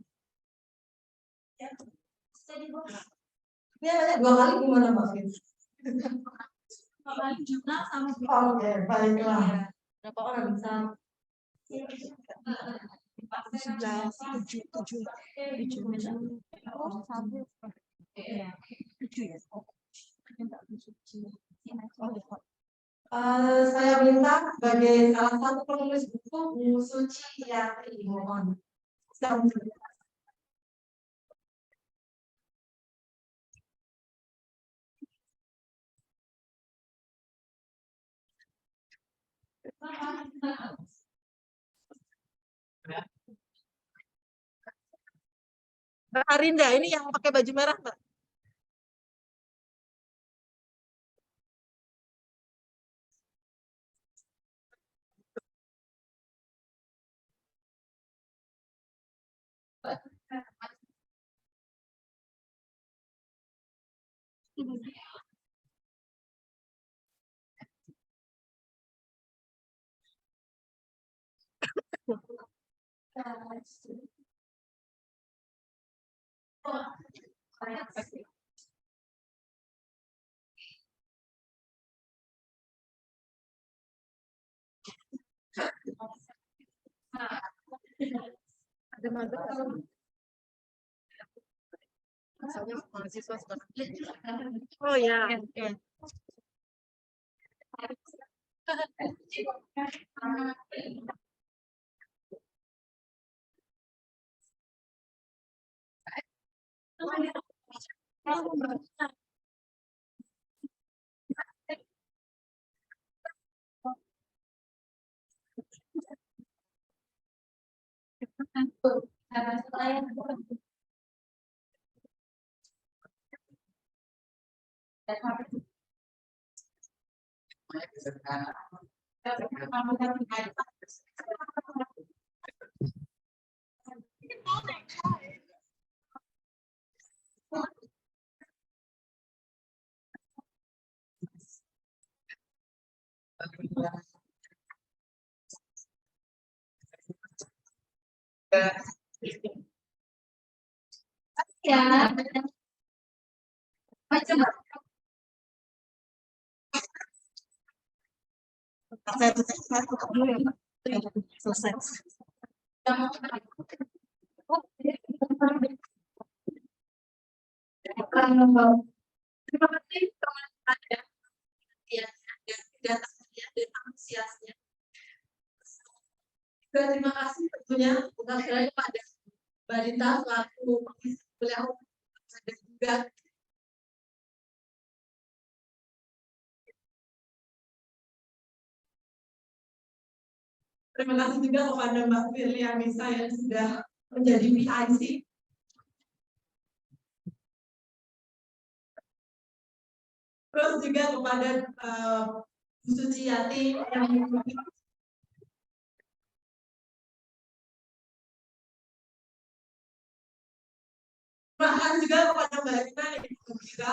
Ini banyak 2 kali gimana Mbak Fit? Jumlah sama Oke, baiklah. Berapa orang bisa? 7. Saya minta sebagai salah satu penulis buku Bu Suci Yati, mohon. Mbak Arinda, ini yang pakai baju merah, Mbak. Ada magang. Misalnya mahasiswa sekarang. Oh ya. ya. Selesai. Terima kasih teman-teman ya, dan antusiasnya. Terima kasih tentunya bukan sekali pada Mbak Dita selaku beliau dan juga terima kasih juga kepada Mbak Firly Anissa yang sudah menjadi PIC. Terus juga kepada Bu Suci Yati yang bahkan juga kepada Mbak Rina yang juga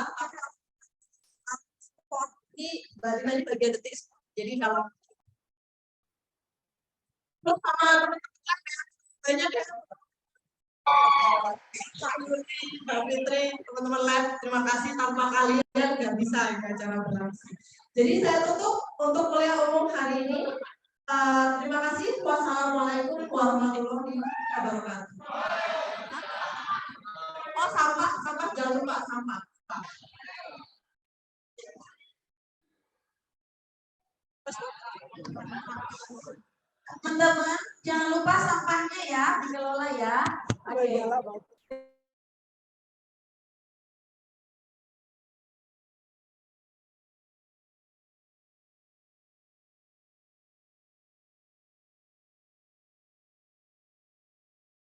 seperti Mbak Rina di bagian detik. Jadi kalau terus sama teman-teman banyak ya. Mbak Fitri, teman-teman lab, terima kasih, tanpa kalian nggak bisa ini acara berlangsung. Jadi saya tutup untuk kuliah umum hari ini. Terima kasih. Wassalamualaikum warahmatullahi wabarakatuh. Oh, sampah, jangan lupa sampah. Teman-teman, jangan lupa sampahnya ya, dikelola ya.